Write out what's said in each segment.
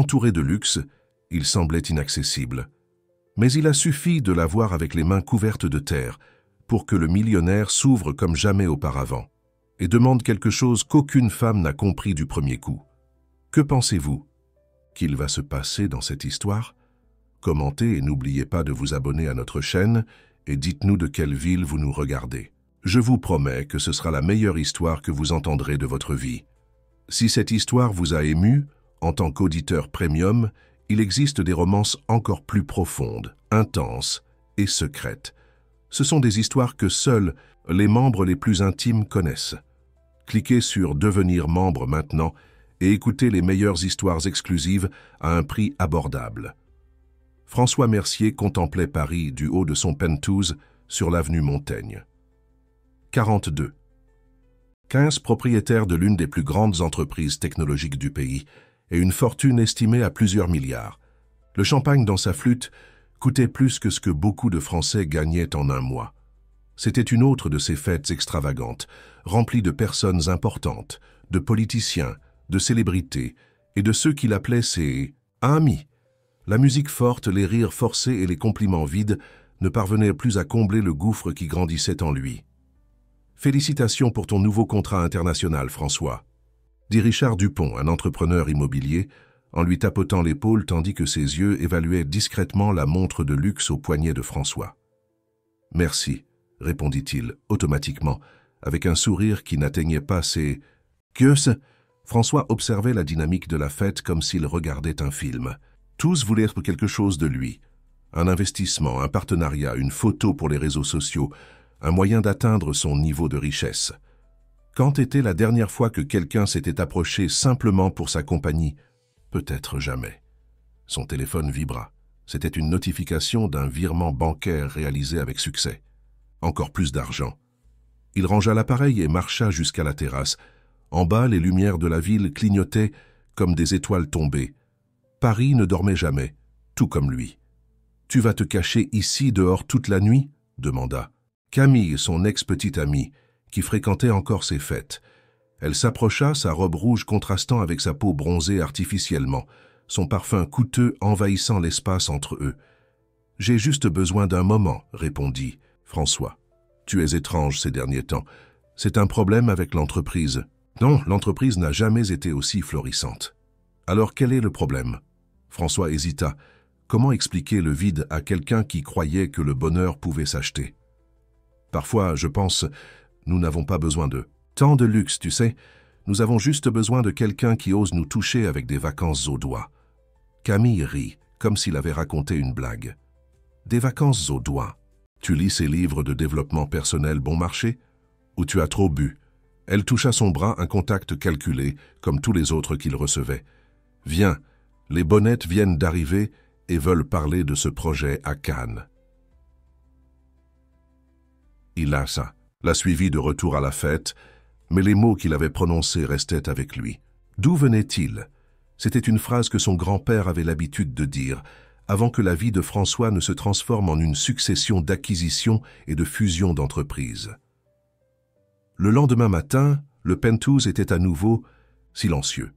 Entouré de luxe, il semblait inaccessible. Mais il a suffi de la voir avec les mains couvertes de terre pour que le millionnaire s'ouvre comme jamais auparavant et demande quelque chose qu'aucune femme n'a compris du premier coup. Que pensez-vous qu'il va se passer dans cette histoire? Commentez et n'oubliez pas de vous abonner à notre chaîne et dites-nous de quelle ville vous nous regardez. Je vous promets que ce sera la meilleure histoire que vous entendrez de votre vie. Si cette histoire vous a ému, en tant qu'auditeur premium, il existe des romances encore plus profondes, intenses et secrètes. Ce sont des histoires que seuls les membres les plus intimes connaissent. Cliquez sur « Devenir membre » maintenant et écoutez les meilleures histoires exclusives à un prix abordable. François Mercier contemplait Paris du haut de son penthouse sur l'avenue Montaigne. 42. 15 propriétaires de l'une des plus grandes entreprises technologiques du pays et une fortune estimée à plusieurs milliards. Le champagne dans sa flûte coûtait plus que ce que beaucoup de Français gagnaient en un mois. C'était une autre de ces fêtes extravagantes, remplies de personnes importantes, de politiciens, de célébrités et de ceux qu'il appelait ses amis. La musique forte, les rires forcés et les compliments vides ne parvenaient plus à combler le gouffre qui grandissait en lui. « Félicitations pour ton nouveau contrat international, François », dit Richard Dupont, un entrepreneur immobilier, en lui tapotant l'épaule tandis que ses yeux évaluaient discrètement la montre de luxe au poignet de François. « Merci », répondit-il automatiquement, avec un sourire qui n'atteignait pas ses « queues ». François observait la dynamique de la fête comme s'il regardait un film. Tous voulaient être quelque chose de lui. Un investissement, un partenariat, une photo pour les réseaux sociaux, un moyen d'atteindre son niveau de richesse. Quand était la dernière fois que quelqu'un s'était approché simplement pour sa compagnie? Peut-être jamais. Son téléphone vibra. C'était une notification d'un virement bancaire réalisé avec succès. Encore plus d'argent. Il rangea l'appareil et marcha jusqu'à la terrasse. En bas, les lumières de la ville clignotaient comme des étoiles tombées. Paris ne dormait jamais, tout comme lui. « Tu vas te cacher ici dehors toute la nuit ?» demanda Camille, son ex-petite amie, qui fréquentait encore ses fêtes. Elle s'approcha, sa robe rouge contrastant avec sa peau bronzée artificiellement, son parfum coûteux envahissant l'espace entre eux. « J'ai juste besoin d'un moment, » répondit François. « Tu es étrange ces derniers temps. C'est un problème avec l'entreprise. » « Non, l'entreprise n'a jamais été aussi florissante. »« Alors quel est le problème ?» François hésita. Comment expliquer le vide à quelqu'un qui croyait que le bonheur pouvait s'acheter? « Parfois, je pense, nous n'avons pas besoin de tant de luxe, tu sais. Nous avons juste besoin de quelqu'un qui ose nous toucher avec des vacances aux doigts. » Camille rit, comme s'il avait raconté une blague. « Des vacances aux doigts. Tu lis ces livres de développement personnel bon marché? Ou tu as trop bu ?» Elle toucha son bras, un contact calculé, comme tous les autres qu'il recevait. « Viens, les bonnettes viennent d'arriver et veulent parler de ce projet à Cannes. » Il la suivit de retour à la fête, mais les mots qu'il avait prononcés restaient avec lui. D'où venait-il? C'était une phrase que son grand-père avait l'habitude de dire, avant que la vie de François ne se transforme en une succession d'acquisitions et de fusions d'entreprises. Le lendemain matin, le penthouse était à nouveau silencieux.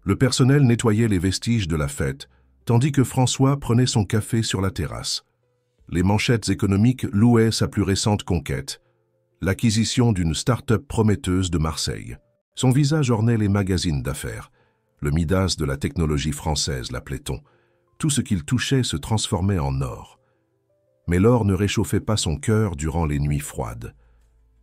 Le personnel nettoyait les vestiges de la fête, tandis que François prenait son café sur la terrasse. Les manchettes économiques louaient sa plus récente conquête, l'acquisition d'une start-up prometteuse de Marseille. Son visage ornait les magazines d'affaires. Le Midas de la technologie française, l'appelait-on. Tout ce qu'il touchait se transformait en or. Mais l'or ne réchauffait pas son cœur durant les nuits froides.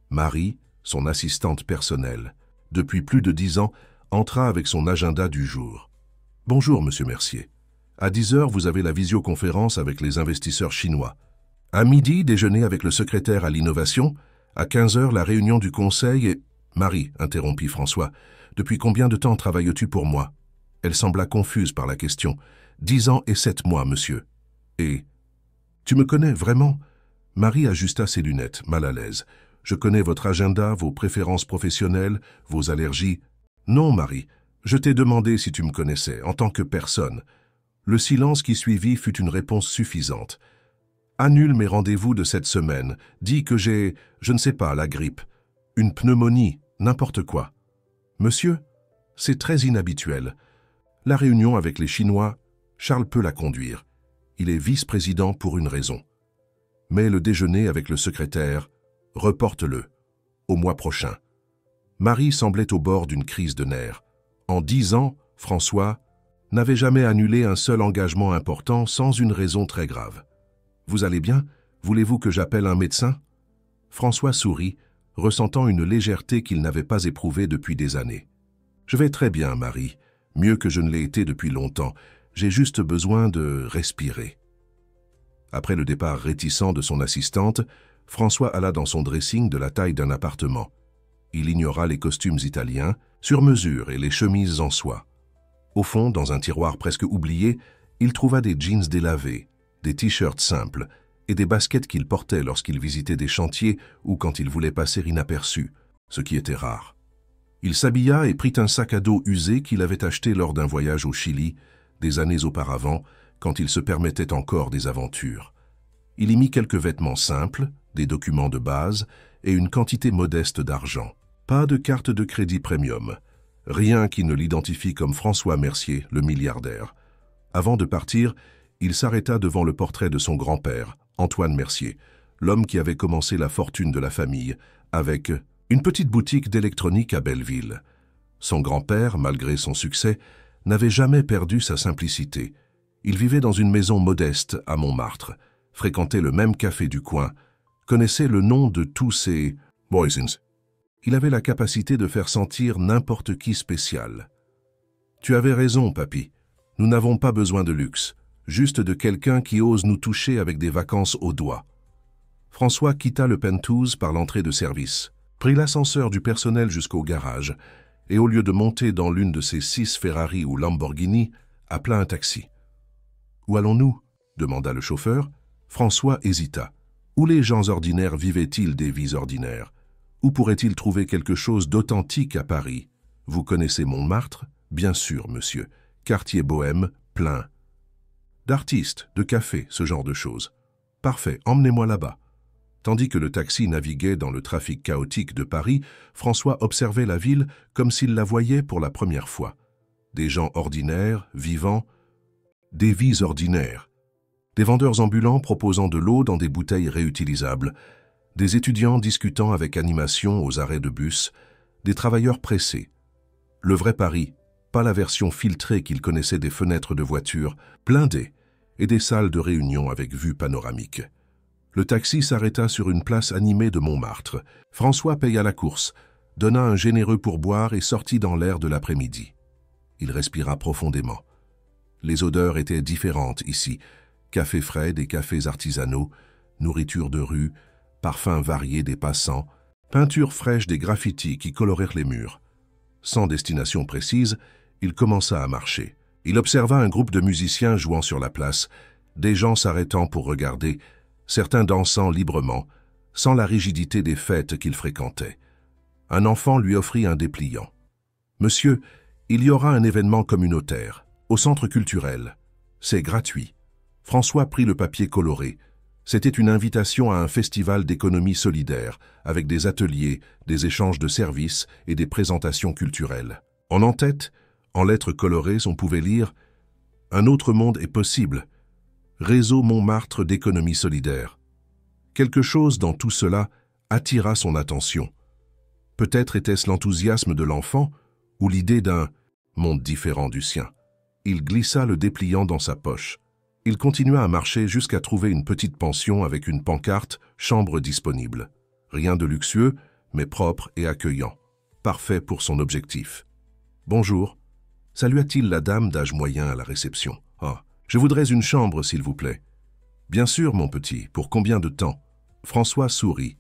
Marie, son assistante personnelle, depuis plus de 10 ans, entra avec son agenda du jour. « Bonjour, monsieur Mercier. À 10 heures, vous avez la visioconférence avec les investisseurs chinois. À midi, déjeuner avec le secrétaire à l'innovation. À 15 heures, la réunion du conseil et... » « Marie, interrompit François, depuis combien de temps travailles-tu pour moi? » Elle sembla confuse par la question. « 10 ans et 7 mois, monsieur. »« Et... tu me connais vraiment ?» Marie ajusta ses lunettes, mal à l'aise. « Je connais votre agenda, vos préférences professionnelles, vos allergies. »« Non, Marie, je t'ai demandé si tu me connaissais, en tant que personne. » Le silence qui suivit fut une réponse suffisante. « Annule mes rendez-vous de cette semaine. Dis que j'ai, je ne sais pas, la grippe. Une pneumonie, n'importe quoi. »« Monsieur, c'est très inhabituel. La réunion avec les Chinois, Charles peut la conduire. Il est vice-président pour une raison. Mais le déjeuner avec le secrétaire, reporte-le, au mois prochain. Marie semblait au bord d'une crise de nerfs. En 10 ans, François n'avait jamais annulé un seul engagement important sans une raison très grave. « Vous allez bien? Voulez-vous que j'appelle un médecin ?» François sourit, ressentant une légèreté qu'il n'avait pas éprouvée depuis des années. « Je vais très bien, Marie, mieux que je ne l'ai été depuis longtemps. J'ai juste besoin de respirer. » Après le départ réticent de son assistante, François alla dans son dressing de la taille d'un appartement. Il ignora les costumes italiens, sur mesure et les chemises en soie. Au fond, dans un tiroir presque oublié, il trouva des jeans délavés, des t-shirts simples et des baskets qu'il portait lorsqu'il visitait des chantiers ou quand il voulait passer inaperçu, ce qui était rare. Il s'habilla et prit un sac à dos usé qu'il avait acheté lors d'un voyage au Chili, des années auparavant, quand il se permettait encore des aventures. Il y mit quelques vêtements simples, des documents de base et une quantité modeste d'argent. Pas de carte de crédit premium. Rien qui ne l'identifie comme François Mercier, le milliardaire. Avant de partir, il s'arrêta devant le portrait de son grand-père, Antoine Mercier, l'homme qui avait commencé la fortune de la famille, avec une petite boutique d'électronique à Belleville. Son grand-père, malgré son succès, n'avait jamais perdu sa simplicité. Il vivait dans une maison modeste à Montmartre, fréquentait le même café du coin, connaissait le nom de tous ses boysons. Il avait la capacité de faire sentir n'importe qui spécial. « Tu avais raison, papy. Nous n'avons pas besoin de luxe, juste de quelqu'un qui ose nous toucher avec des vacances au doigt. » François quitta le penthouse par l'entrée de service, prit l'ascenseur du personnel jusqu'au garage et au lieu de monter dans l'une de ses 6 Ferrari ou Lamborghini, appela un taxi. « Où allons-nous » demanda le chauffeur. François hésita. Où les gens ordinaires vivaient-ils des vies ordinaires? Où pourraient-ils trouver quelque chose d'authentique à Paris? Vous connaissez Montmartre? Bien sûr, monsieur. Quartier bohème, plein. D'artistes, de cafés, ce genre de choses. Parfait, emmenez-moi là-bas. Tandis que le taxi naviguait dans le trafic chaotique de Paris, François observait la ville comme s'il la voyait pour la première fois. Des gens ordinaires, vivants, des vies ordinaires. Des vendeurs ambulants proposant de l'eau dans des bouteilles réutilisables, des étudiants discutant avec animation aux arrêts de bus, des travailleurs pressés. Le vrai Paris, pas la version filtrée qu'il connaissait des fenêtres de voitures, blindées, et des salles de réunion avec vue panoramique. Le taxi s'arrêta sur une place animée de Montmartre. François paya la course, donna un généreux pourboire et sortit dans l'air de l'après-midi. Il respira profondément. Les odeurs étaient différentes ici. Cafés frais, des cafés artisanaux, nourriture de rue, parfums variés des passants, peintures fraîches des graffitis qui colorèrent les murs. Sans destination précise, il commença à marcher. Il observa un groupe de musiciens jouant sur la place, des gens s'arrêtant pour regarder, certains dansant librement, sans la rigidité des fêtes qu'il fréquentait. Un enfant lui offrit un dépliant. « Monsieur, il y aura un événement communautaire, au centre culturel. C'est gratuit. » François prit le papier coloré. C'était une invitation à un festival d'économie solidaire, avec des ateliers, des échanges de services et des présentations culturelles. En en-tête, en lettres colorées, on pouvait lire « Un autre monde est possible. Réseau Montmartre d'économie solidaire. » Quelque chose dans tout cela attira son attention. Peut-être était-ce l'enthousiasme de l'enfant ou l'idée d'un monde différent du sien. Il glissa le dépliant dans sa poche. Il continua à marcher jusqu'à trouver une petite pension avec une pancarte « Chambre disponible ». Rien de luxueux, mais propre et accueillant. Parfait pour son objectif. « Bonjour », salua-t-il la dame d'âge moyen à la réception. « Ah, je voudrais une chambre, s'il vous plaît. »« Bien sûr, mon petit. Pour combien de temps ?» François sourit.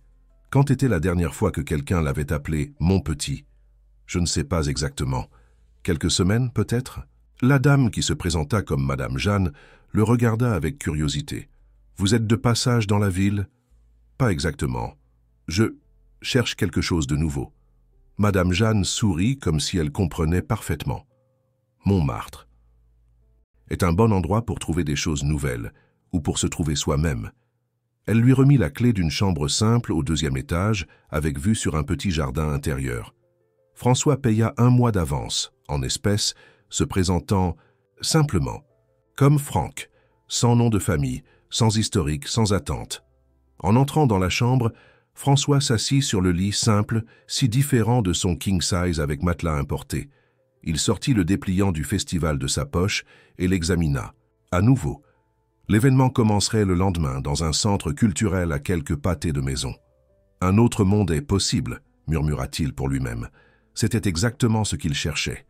Quand était la dernière fois que quelqu'un l'avait appelé « mon petit » ? Je ne sais pas exactement. Quelques semaines, peut-être ? La dame, qui se présenta comme Madame Jeanne, le regarda avec curiosité. « Vous êtes de passage dans la ville ?»« Pas exactement. Je cherche quelque chose de nouveau. » Madame Jeanne sourit comme si elle comprenait parfaitement. Montmartre est un bon endroit pour trouver des choses nouvelles ou pour se trouver soi-même. Elle lui remit la clé d'une chambre simple au 2e étage avec vue sur un petit jardin intérieur. François paya 1 mois d'avance, en espèces, se présentant simplement, comme Franck, sans nom de famille, sans historique, sans attente. En entrant dans la chambre, François s'assit sur le lit simple, si différent de son king size avec matelas importé. Il sortit le dépliant du festival de sa poche et l'examina. À nouveau. L'événement commencerait le lendemain dans un centre culturel à quelques pâtés de maison. Un autre monde est possible, murmura-t-il pour lui-même. C'était exactement ce qu'il cherchait.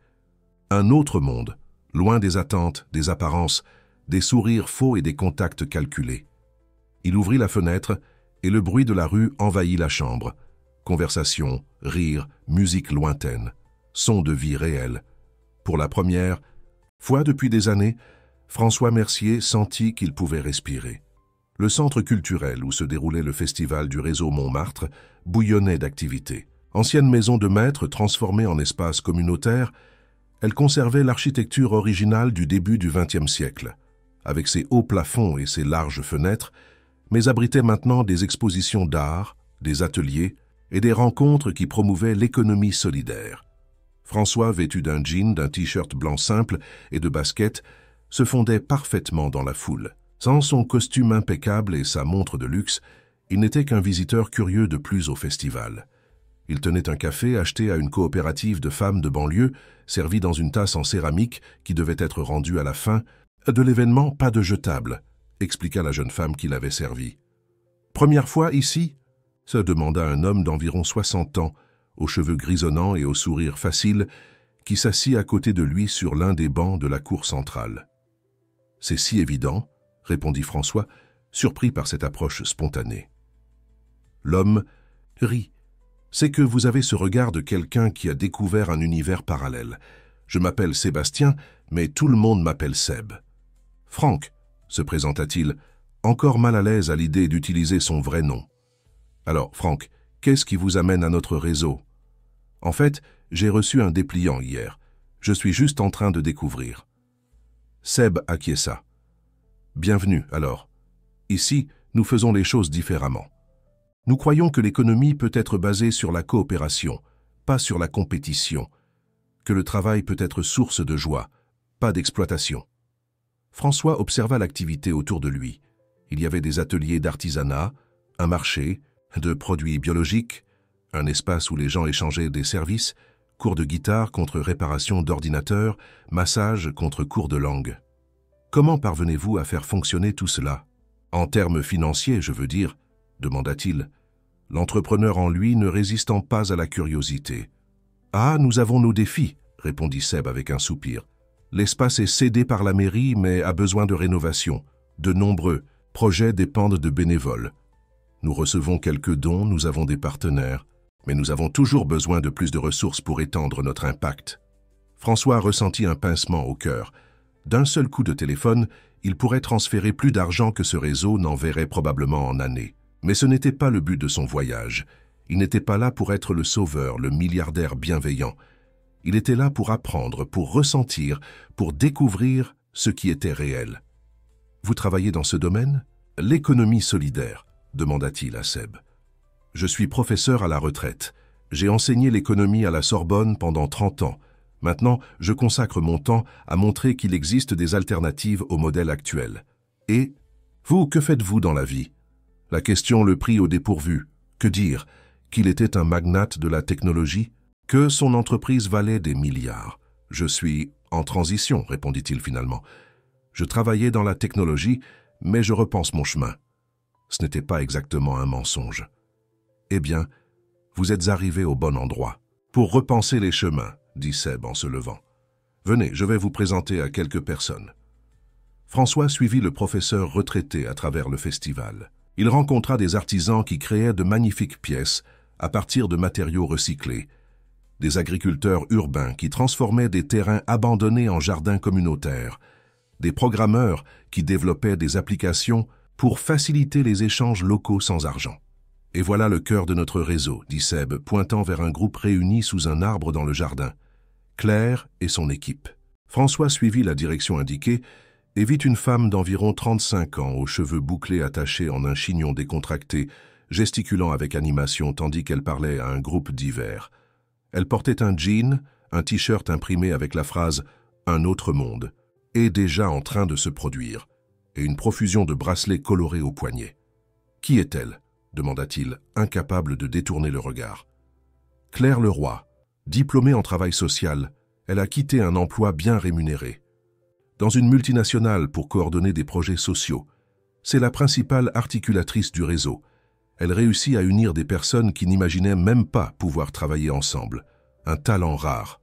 Un autre monde, loin des attentes, des apparences, des sourires faux et des contacts calculés. Il ouvrit la fenêtre et le bruit de la rue envahit la chambre. Conversation, rire, musique lointaine, son de vie réelle. Pour la première fois depuis des années, François Mercier sentit qu'il pouvait respirer. Le centre culturel où se déroulait le festival du réseau Montmartre bouillonnait d'activités. Ancienne maison de maître transformée en espace communautaire, elle conservait l'architecture originale du début du XXe siècle, avec ses hauts plafonds et ses larges fenêtres, mais abritait maintenant des expositions d'art, des ateliers et des rencontres qui promouvaient l'économie solidaire. François, vêtu d'un jean, d'un t-shirt blanc simple et de baskets, se fondait parfaitement dans la foule. Sans son costume impeccable et sa montre de luxe, il n'était qu'un visiteur curieux de plus au festival. Il tenait un café acheté à une coopérative de femmes de banlieue, servi dans une tasse en céramique qui devait être rendue à la fin. De l'événement, pas de jetable, expliqua la jeune femme qui l'avait servi. Première fois ici se demanda un homme d'environ 60 ans, aux cheveux grisonnants et au sourire facile, qui s'assit à côté de lui sur l'un des bancs de la cour centrale. « C'est si évident », répondit François, surpris par cette approche spontanée. L'homme rit. « C'est que vous avez ce regard de quelqu'un qui a découvert un univers parallèle. Je m'appelle Sébastien, mais tout le monde m'appelle Seb. »« Franck », se présenta-t-il, encore mal à l'aise à l'idée d'utiliser son vrai nom. « Alors, Franck, qu'est-ce qui vous amène à notre réseau ?»« En fait, j'ai reçu un dépliant hier. Je suis juste en train de découvrir. » Seb acquiesça. « Bienvenue, alors. Ici, nous faisons les choses différemment. Nous croyons que l'économie peut être basée sur la coopération, pas sur la compétition, que le travail peut être source de joie, pas d'exploitation. » François observa l'activité autour de lui. Il y avait des ateliers d'artisanat, un marché, de produits biologiques, un espace où les gens échangeaient des services, cours de guitare contre réparation d'ordinateurs, massage contre cours de langue. Comment parvenez-vous à faire fonctionner tout cela? En termes financiers, je veux dire, demanda-t-il, l'entrepreneur en lui ne résistant pas à la curiosité. Ah, nous avons nos défis, répondit Seb avec un soupir. L'espace est cédé par la mairie, mais a besoin de rénovation. De nombreux projets dépendent de bénévoles. Nous recevons quelques dons, nous avons des partenaires, mais nous avons toujours besoin de plus de ressources pour étendre notre impact. François ressentit un pincement au cœur. D'un seul coup de téléphone, il pourrait transférer plus d'argent que ce réseau n'enverrait probablement en années. Mais ce n'était pas le but de son voyage. Il n'était pas là pour être le sauveur, le milliardaire bienveillant. Il était là pour apprendre, pour ressentir, pour découvrir ce qui était réel. « Vous travaillez dans ce domaine ?»« L'économie solidaire », demanda-t-il à Seb. « Je suis professeur à la retraite. J'ai enseigné l'économie à la Sorbonne pendant 30 ans. Maintenant, je consacre mon temps à montrer qu'il existe des alternatives au modèle actuel. Et vous, que faites-vous dans la vie ?» La question le prit au dépourvu. Que dire? Qu'il était un magnate de la technologie? Que son entreprise valait des milliards? « Je suis en transition, répondit-il finalement. Je travaillais dans la technologie, mais je repense mon chemin. Ce n'était pas exactement un mensonge. Eh bien, vous êtes arrivé au bon endroit. Pour repenser les chemins, dit Seb en se levant. Venez, je vais vous présenter à quelques personnes. François suivit le professeur retraité à travers le festival. Il rencontra des artisans qui créaient de magnifiques pièces à partir de matériaux recyclés, des agriculteurs urbains qui transformaient des terrains abandonnés en jardins communautaires, des programmeurs qui développaient des applications pour faciliter les échanges locaux sans argent. « Et voilà le cœur de notre réseau, » dit Seb, pointant vers un groupe réuni sous un arbre dans le jardin. Claire et son équipe. François suivit la direction indiquée et vit une femme d'environ 35 ans, aux cheveux bouclés attachés en un chignon décontracté, gesticulant avec animation tandis qu'elle parlait à un groupe divers. Elle portait un jean, un t-shirt imprimé avec la phrase « Un autre monde est déjà en train de se produire, et une profusion de bracelets colorés au poignet. « Qui est-elle » demanda-t-il, incapable de détourner le regard. « Claire Leroy, diplômée en travail social, elle a quitté un emploi bien rémunéré. Dans une multinationale pour coordonner des projets sociaux, c'est la principale articulatrice du réseau. Elle réussit à unir des personnes qui n'imaginaient même pas pouvoir travailler ensemble. Un talent rare.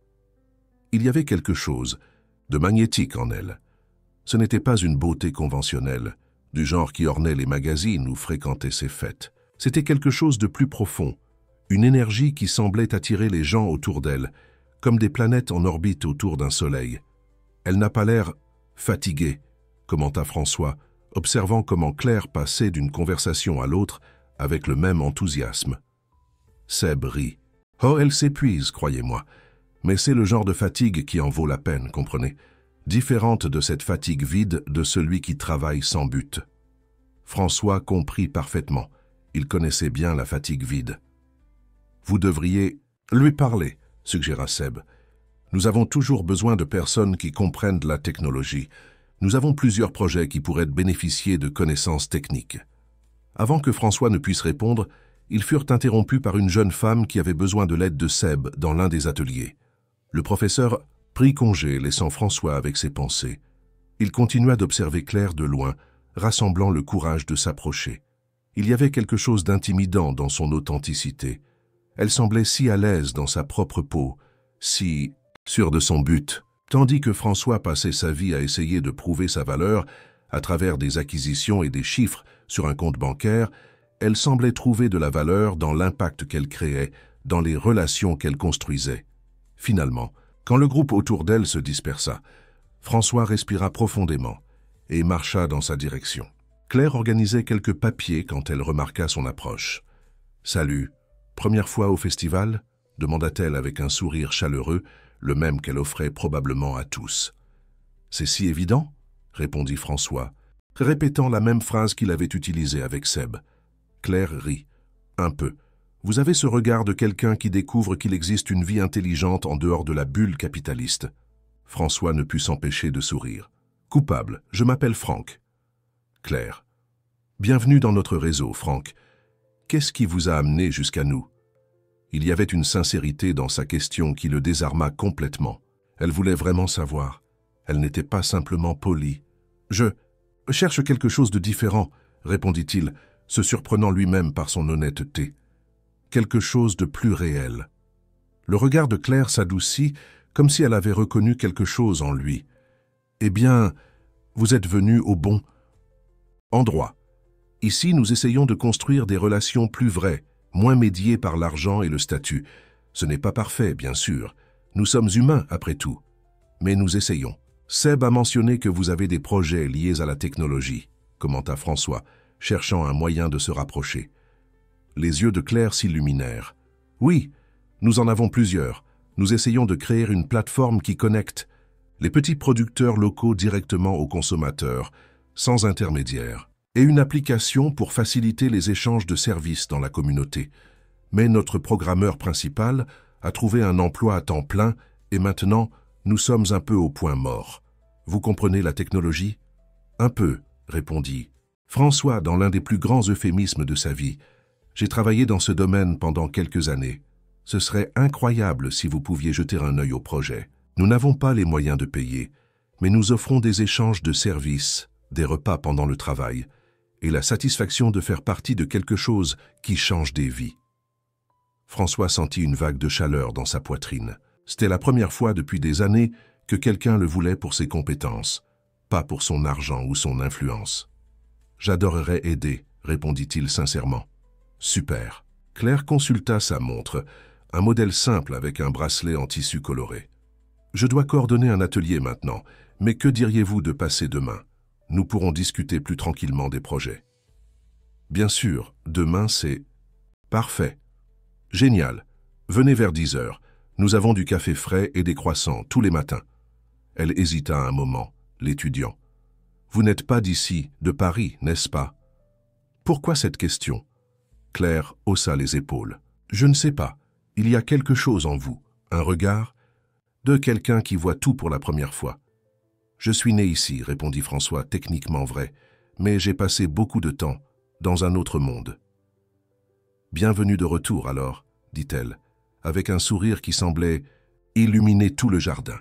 Il y avait quelque chose de magnétique en elle. Ce n'était pas une beauté conventionnelle, du genre qui ornait les magazines ou fréquentait ses fêtes. C'était quelque chose de plus profond, une énergie qui semblait attirer les gens autour d'elle, comme des planètes en orbite autour d'un soleil. Elle n'a pas l'air fatiguée, commenta François, observant comment Claire passait d'une conversation à l'autre avec le même enthousiasme. Seb rit. « Oh, elle s'épuise, croyez-moi. Mais c'est le genre de fatigue qui en vaut la peine, comprenez, différente de cette fatigue vide de celui qui travaille sans but. » François comprit parfaitement. Il connaissait bien la fatigue vide. « Vous devriez lui parler, » suggéra Seb. « Nous avons toujours besoin de personnes qui comprennent la technologie. Nous avons plusieurs projets qui pourraient bénéficier de connaissances techniques. » Avant que François ne puisse répondre, ils furent interrompus par une jeune femme qui avait besoin de l'aide de Seb dans l'un des ateliers. Le professeur prit congé, laissant François avec ses pensées. Il continua d'observer Claire de loin, rassemblant le courage de s'approcher. Il y avait quelque chose d'intimidant dans son authenticité. Elle semblait si à l'aise dans sa propre peau, si sûre de son but, tandis que François passait sa vie à essayer de prouver sa valeur à travers des acquisitions et des chiffres sur un compte bancaire. Elle semblait trouver de la valeur dans l'impact qu'elle créait, dans les relations qu'elle construisait. Finalement, quand le groupe autour d'elle se dispersa, François respira profondément et marcha dans sa direction. Claire organisait quelques papiers quand elle remarqua son approche. « Salut, première fois au festival ?» demanda-t-elle avec un sourire chaleureux, le même qu'elle offrait probablement à tous. « C'est si évident ?» répondit François, répétant la même phrase qu'il avait utilisée avec Seb. Claire rit. « Un peu. Vous avez ce regard de quelqu'un qui découvre qu'il existe une vie intelligente en dehors de la bulle capitaliste. » François ne put s'empêcher de sourire. « Coupable, je m'appelle Franck. » Claire. « Bienvenue dans notre réseau, Franck. Qu'est-ce qui vous a amené jusqu'à nous ?» Il y avait une sincérité dans sa question qui le désarma complètement. Elle voulait vraiment savoir. Elle n'était pas simplement polie. « Je cherche quelque chose de différent, » répondit-il, se surprenant lui-même par son honnêteté. Quelque chose de plus réel. Le regard de Claire s'adoucit comme si elle avait reconnu quelque chose en lui. « Eh bien, vous êtes venu au bon endroit. Ici, nous essayons de construire des relations plus vraies, moins médiées par l'argent et le statut. Ce n'est pas parfait, bien sûr. Nous sommes humains, après tout. Mais nous essayons. Seb a mentionné que vous avez des projets liés à la technologie, » commenta François, cherchant un moyen de se rapprocher. Les yeux de Claire s'illuminèrent. « Oui, nous en avons plusieurs. Nous essayons de créer une plateforme qui connecte les petits producteurs locaux directement aux consommateurs, sans intermédiaire, et une application pour faciliter les échanges de services dans la communauté. Mais notre programmeur principal a trouvé un emploi à temps plein et maintenant, nous sommes un peu au point mort. Vous comprenez la technologie ? » « Un peu, » répondit François dans l'un des plus grands euphémismes de sa vie. « J'ai travaillé dans ce domaine pendant quelques années. Ce serait incroyable si vous pouviez jeter un œil au projet. Nous n'avons pas les moyens de payer, mais nous offrons des échanges de services, des repas pendant le travail, et la satisfaction de faire partie de quelque chose qui change des vies. » François sentit une vague de chaleur dans sa poitrine. C'était la première fois depuis des années que quelqu'un le voulait pour ses compétences, pas pour son argent ou son influence. « J'adorerais aider, » répondit-il sincèrement. « Super. » Claire consulta sa montre, un modèle simple avec un bracelet en tissu coloré. « Je dois coordonner un atelier maintenant, mais que diriez-vous de passer demain? Nous pourrons discuter plus tranquillement des projets. » « Bien sûr, demain c'est... »« Parfait. Génial. Venez vers 10 heures. Nous avons du café frais et des croissants tous les matins. » Elle hésita un moment, l'étudiant. « Vous n'êtes pas d'ici, de Paris, n'est-ce pas? » Pourquoi cette question? Claire haussa les épaules. « Je ne sais pas. Il y a quelque chose en vous. Un regard. De quelqu'un qui voit tout pour la première fois. Je suis né ici, répondit François, techniquement vrai, mais j'ai passé beaucoup de temps dans un autre monde. Bienvenue de retour alors, dit-elle, avec un sourire qui semblait illuminer tout le jardin.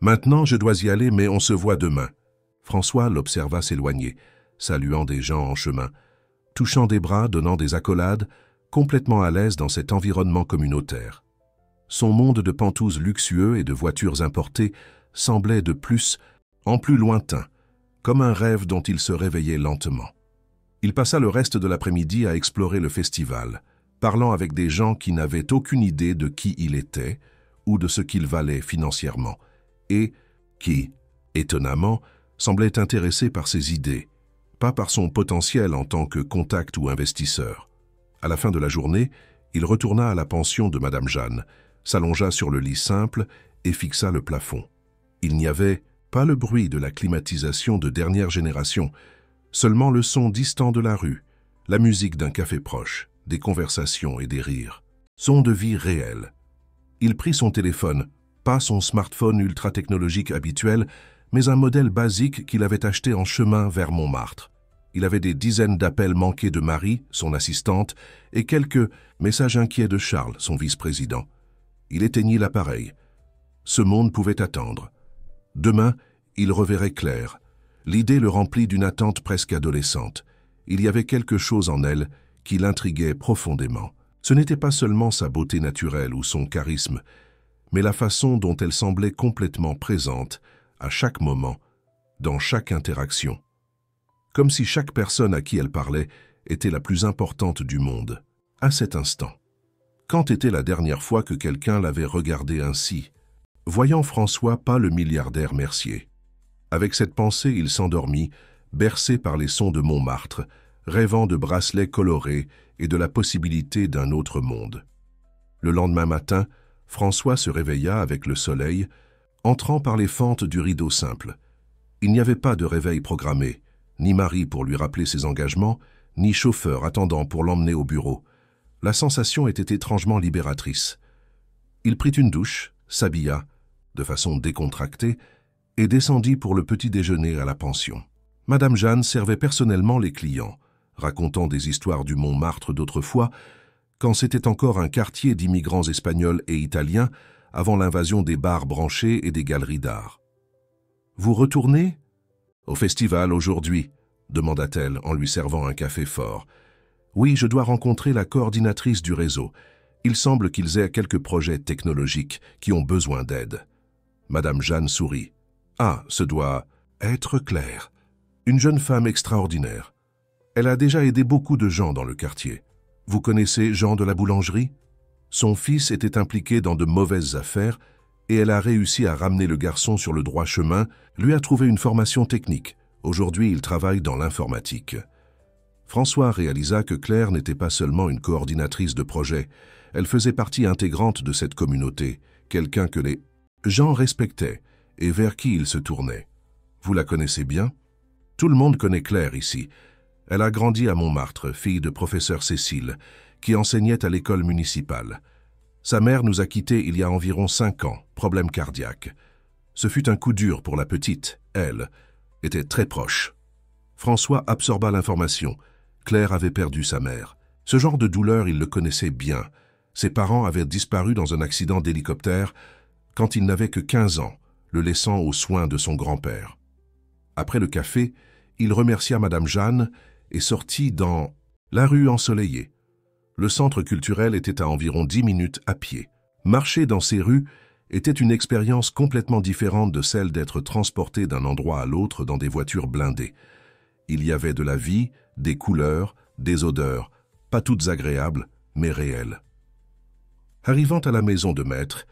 Maintenant, je dois y aller, mais on se voit demain. François l'observa s'éloigner, saluant des gens en chemin, touchant des bras, donnant des accolades, complètement à l'aise dans cet environnement communautaire. Son monde de pentouses luxueux et de voitures importées semblait de plus en plus lointain, comme un rêve dont il se réveillait lentement. Il passa le reste de l'après-midi à explorer le festival, parlant avec des gens qui n'avaient aucune idée de qui il était ou de ce qu'il valait financièrement, et qui, étonnamment, semblaient intéressés par ses idées, pas par son potentiel en tant que contact ou investisseur. À la fin de la journée, il retourna à la pension de Madame Jeanne, s'allongea sur le lit simple et fixa le plafond. Il n'y avait pas le bruit de la climatisation de dernière génération, seulement le son distant de la rue, la musique d'un café proche, des conversations et des rires. Son de vie réel. Il prit son téléphone, pas son smartphone ultra-technologique habituel, mais un modèle basique qu'il avait acheté en chemin vers Montmartre. Il avait des dizaines d'appels manqués de Marie, son assistante, et quelques messages inquiets de Charles, son vice-président. Il éteignit l'appareil. Ce monde pouvait attendre. Demain, il reverrait Claire. L'idée le remplit d'une attente presque adolescente. Il y avait quelque chose en elle qui l'intriguait profondément. Ce n'était pas seulement sa beauté naturelle ou son charisme, mais la façon dont elle semblait complètement présente, à chaque moment, dans chaque interaction. Comme si chaque personne à qui elle parlait était la plus importante du monde, à cet instant. Quand était la dernière fois que quelqu'un l'avait regardé ainsi, voyant François pas le milliardaire Mercier? Avec cette pensée, il s'endormit, bercé par les sons de Montmartre, rêvant de bracelets colorés et de la possibilité d'un autre monde. Le lendemain matin, François se réveilla avec le soleil, entrant par les fentes du rideau simple. Il n'y avait pas de réveil programmé, ni Marie pour lui rappeler ses engagements, ni chauffeur attendant pour l'emmener au bureau. La sensation était étrangement libératrice. Il prit une douche, s'habilla, de façon décontractée, et descendit pour le petit déjeuner à la pension. Madame Jeanne servait personnellement les clients, racontant des histoires du Montmartre d'autrefois, quand c'était encore un quartier d'immigrants espagnols et italiens avant l'invasion des bars branchés et des galeries d'art. « Vous retournez ?»« Au festival aujourd'hui » demanda-t-elle en lui servant un café fort. « Oui, je dois rencontrer la coordinatrice du réseau. Il semble qu'ils aient quelques projets technologiques qui ont besoin d'aide. » Madame Jeanne sourit. « Ah, ce doit être Claire. Une jeune femme extraordinaire. Elle a déjà aidé beaucoup de gens dans le quartier. Vous connaissez Jean de la boulangerie? Son fils était impliqué dans de mauvaises affaires et elle a réussi à ramener le garçon sur le droit chemin, lui a trouvé une formation technique. Aujourd'hui, il travaille dans l'informatique. » François réalisa que Claire n'était pas seulement une coordinatrice de projet, elle faisait partie intégrante de cette communauté, quelqu'un que les gens respectaient et vers qui ils se tournaient. Vous la connaissez bien? Tout le monde connaît Claire ici. Elle a grandi à Montmartre, fille de professeur Cécile, qui enseignait à l'école municipale. Sa mère nous a quittés il y a environ 5 ans, problème cardiaque. Ce fut un coup dur pour la petite, elle, était très proche. François absorba l'information. Claire avait perdu sa mère. Ce genre de douleur, il le connaissait bien. Ses parents avaient disparu dans un accident d'hélicoptère quand il n'avait que 15 ans, le laissant aux soins de son grand-père. Après le café, il remercia Madame Jeanne et sortit dans la rue ensoleillée. Le centre culturel était à environ 10 minutes à pied. Marcher dans ces rues était une expérience complètement différente de celle d'être transporté d'un endroit à l'autre dans des voitures blindées. Il y avait de la vie, des couleurs, des odeurs, pas toutes agréables, mais réelles. Arrivant à la maison de maître,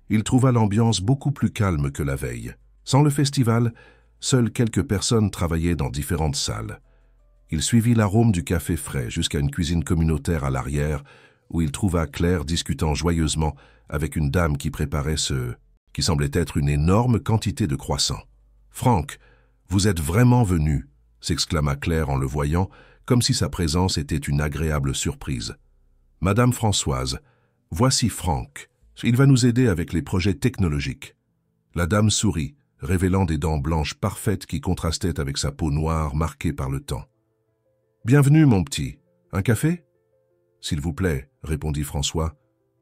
il trouva l'ambiance beaucoup plus calme que la veille. Sans le festival, seules quelques personnes travaillaient dans différentes salles. Il suivit l'arôme du café frais jusqu'à une cuisine communautaire à l'arrière, où il trouva Claire discutant joyeusement avec une dame qui préparait ce qui semblait être une énorme quantité de croissants. « Franck, vous êtes vraiment venu !» s'exclama Claire en le voyant, comme si sa présence était une agréable surprise. « Madame Françoise, voici Franck. Il va nous aider avec les projets technologiques. » La dame sourit, révélant des dents blanches parfaites qui contrastaient avec sa peau noire marquée par le temps. « Bienvenue, mon petit. Un café ?»« S'il vous plaît, » répondit François,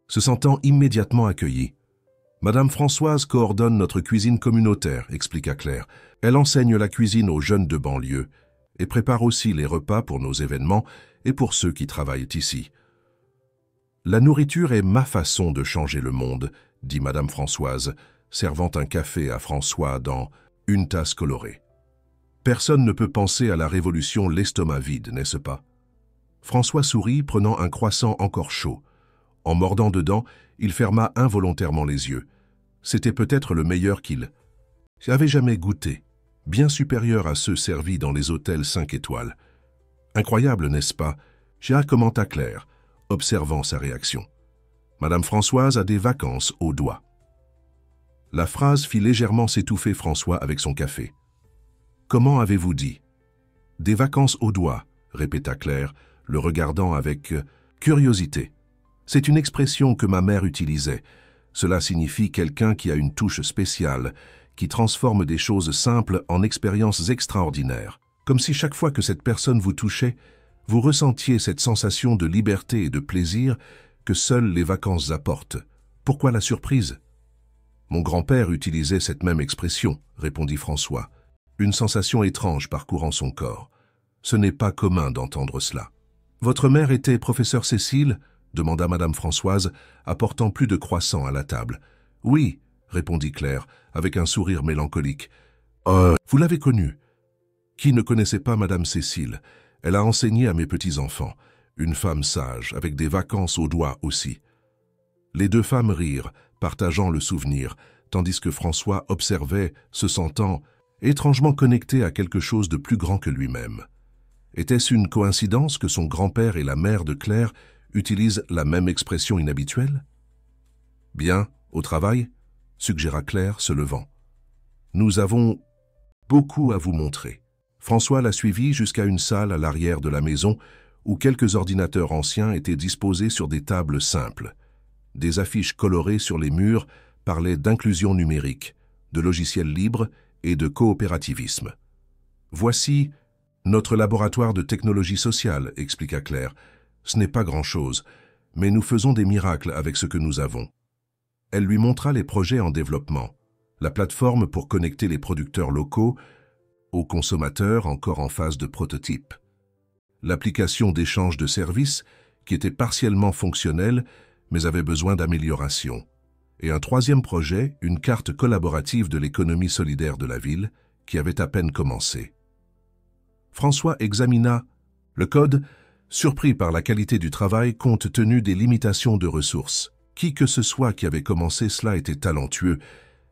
se sentant immédiatement accueilli. « Madame Françoise coordonne notre cuisine communautaire, » expliqua Claire. « Elle enseigne la cuisine aux jeunes de banlieue et prépare aussi les repas pour nos événements et pour ceux qui travaillent ici. »« La nourriture est ma façon de changer le monde, » dit Madame Françoise, servant un café à François dans une tasse colorée. Personne ne peut penser à la révolution l'estomac vide, n'est-ce pas? François sourit, prenant un croissant encore chaud. En mordant dedans, il ferma involontairement les yeux. C'était peut-être le meilleur qu'il avait jamais goûté, bien supérieur à ceux servis dans les hôtels 5 étoiles. Incroyable, n'est-ce pas? Commenta Claire, observant sa réaction. Madame Françoise a des vacances au doigt. La phrase fit légèrement s'étouffer François avec son café. Comment avez-vous dit? Des vacances au doigt, répéta Claire, le regardant avec curiosité. C'est une expression que ma mère utilisait. Cela signifie quelqu'un qui a une touche spéciale, qui transforme des choses simples en expériences extraordinaires. Comme si chaque fois que cette personne vous touchait, vous ressentiez cette sensation de liberté et de plaisir que seules les vacances apportent. Pourquoi la surprise? Mon grand-père utilisait cette même expression, répondit François, une sensation étrange parcourant son corps. Ce n'est pas commun d'entendre cela. Votre mère était professeure Cécile? Demanda Madame Françoise, apportant plus de croissants à la table. Oui, répondit Claire, avec un sourire mélancolique. Vous l'avez connue. Qui ne connaissait pas Madame Cécile? Elle a enseigné à mes petits-enfants. Une femme sage, avec des vacances au doigt aussi. Les deux femmes rirent, partageant le souvenir, tandis que François observait, se sentant étrangement connecté à quelque chose de plus grand que lui-même. Était-ce une coïncidence que son grand-père et la mère de Claire utilisent la même expression inhabituelle? Bien, au travail, suggéra Claire, se levant. Nous avons beaucoup à vous montrer. François la suivit jusqu'à une salle à l'arrière de la maison où quelques ordinateurs anciens étaient disposés sur des tables simples. Des affiches colorées sur les murs parlaient d'inclusion numérique, de logiciels libres et de coopérativisme. « Voici notre laboratoire de technologie sociale », expliqua Claire. « Ce n'est pas grand-chose, mais nous faisons des miracles avec ce que nous avons. » Elle lui montra les projets en développement, la plateforme pour connecter les producteurs locaux aux consommateurs encore en phase de prototype, l'application d'échange de services qui était partiellement fonctionnelle mais avait besoin d'amélioration, et un troisième projet, une carte collaborative de l'économie solidaire de la ville, qui avait à peine commencé. François examina le code, surpris par la qualité du travail compte tenu des limitations de ressources. Qui que ce soit qui avait commencé cela était talentueux,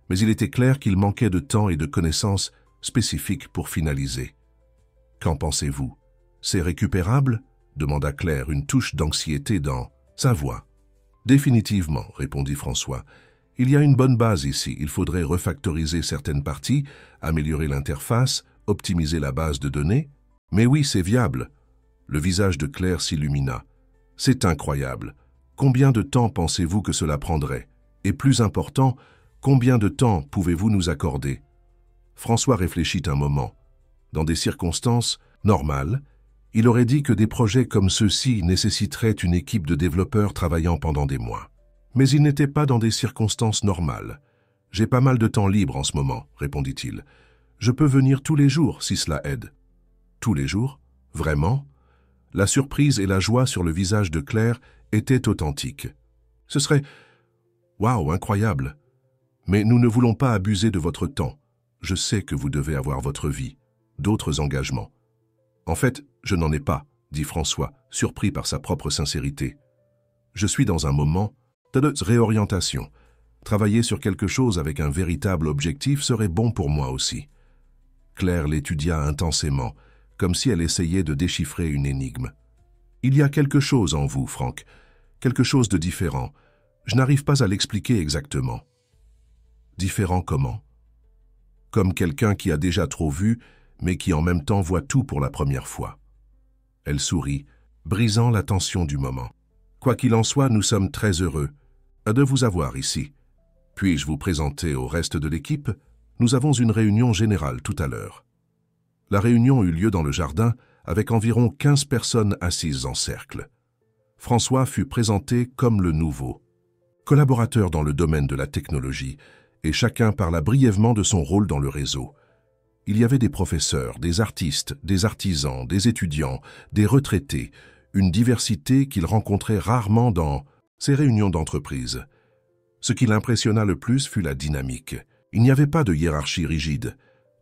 mais il était clair qu'il manquait de temps et de connaissances spécifiques pour finaliser. « Qu'en pensez-vous? C'est récupérable ?» demanda Claire, une touche d'anxiété dans sa voix. « Définitivement, » répondit François. « Il y a une bonne base ici. Il faudrait refactoriser certaines parties, améliorer l'interface, optimiser la base de données. Mais oui, c'est viable. » Le visage de Claire s'illumina. « C'est incroyable. Combien de temps pensez-vous que cela prendrait? Et plus important, combien de temps pouvez-vous nous accorder ?» François réfléchit un moment. Dans des circonstances normales, il aurait dit que des projets comme ceux-ci nécessiteraient une équipe de développeurs travaillant pendant des mois. Mais il n'était pas dans des circonstances normales. « J'ai pas mal de temps libre en ce moment, » répondit-il. « Je peux venir tous les jours si cela aide. »« Tous les jours? Vraiment ?» La surprise et la joie sur le visage de Claire étaient authentiques. « Ce serait... Waouh, incroyable! Mais nous ne voulons pas abuser de votre temps. Je sais que vous devez avoir votre vie, d'autres engagements. » « En fait, je n'en ai pas, » dit François, surpris par sa propre sincérité. « Je suis dans un moment de réorientation. Travailler sur quelque chose avec un véritable objectif serait bon pour moi aussi. » Claire l'étudia intensément, comme si elle essayait de déchiffrer une énigme. « Il y a quelque chose en vous, Franck, quelque chose de différent. Je n'arrive pas à l'expliquer exactement. » « Différent comment? » « Comme quelqu'un qui a déjà trop vu, mais qui en même temps voit tout pour la première fois. » Elle sourit, brisant la tension du moment. « Quoi qu'il en soit, nous sommes très heureux de vous avoir ici. » Puis-je vous présenter au reste de l'équipe? Nous avons une réunion générale tout à l'heure. La réunion eut lieu dans le jardin avec environ 15 personnes assises en cercle. François fut présenté comme le nouveau, collaborateur dans le domaine de la technologie, et chacun parla brièvement de son rôle dans le réseau. Il y avait des professeurs, des artistes, des artisans, des étudiants, des retraités, une diversité qu'il rencontrait rarement dans ces réunions d'entreprise. Ce qui l'impressionna le plus fut la dynamique. Il n'y avait pas de hiérarchie rigide.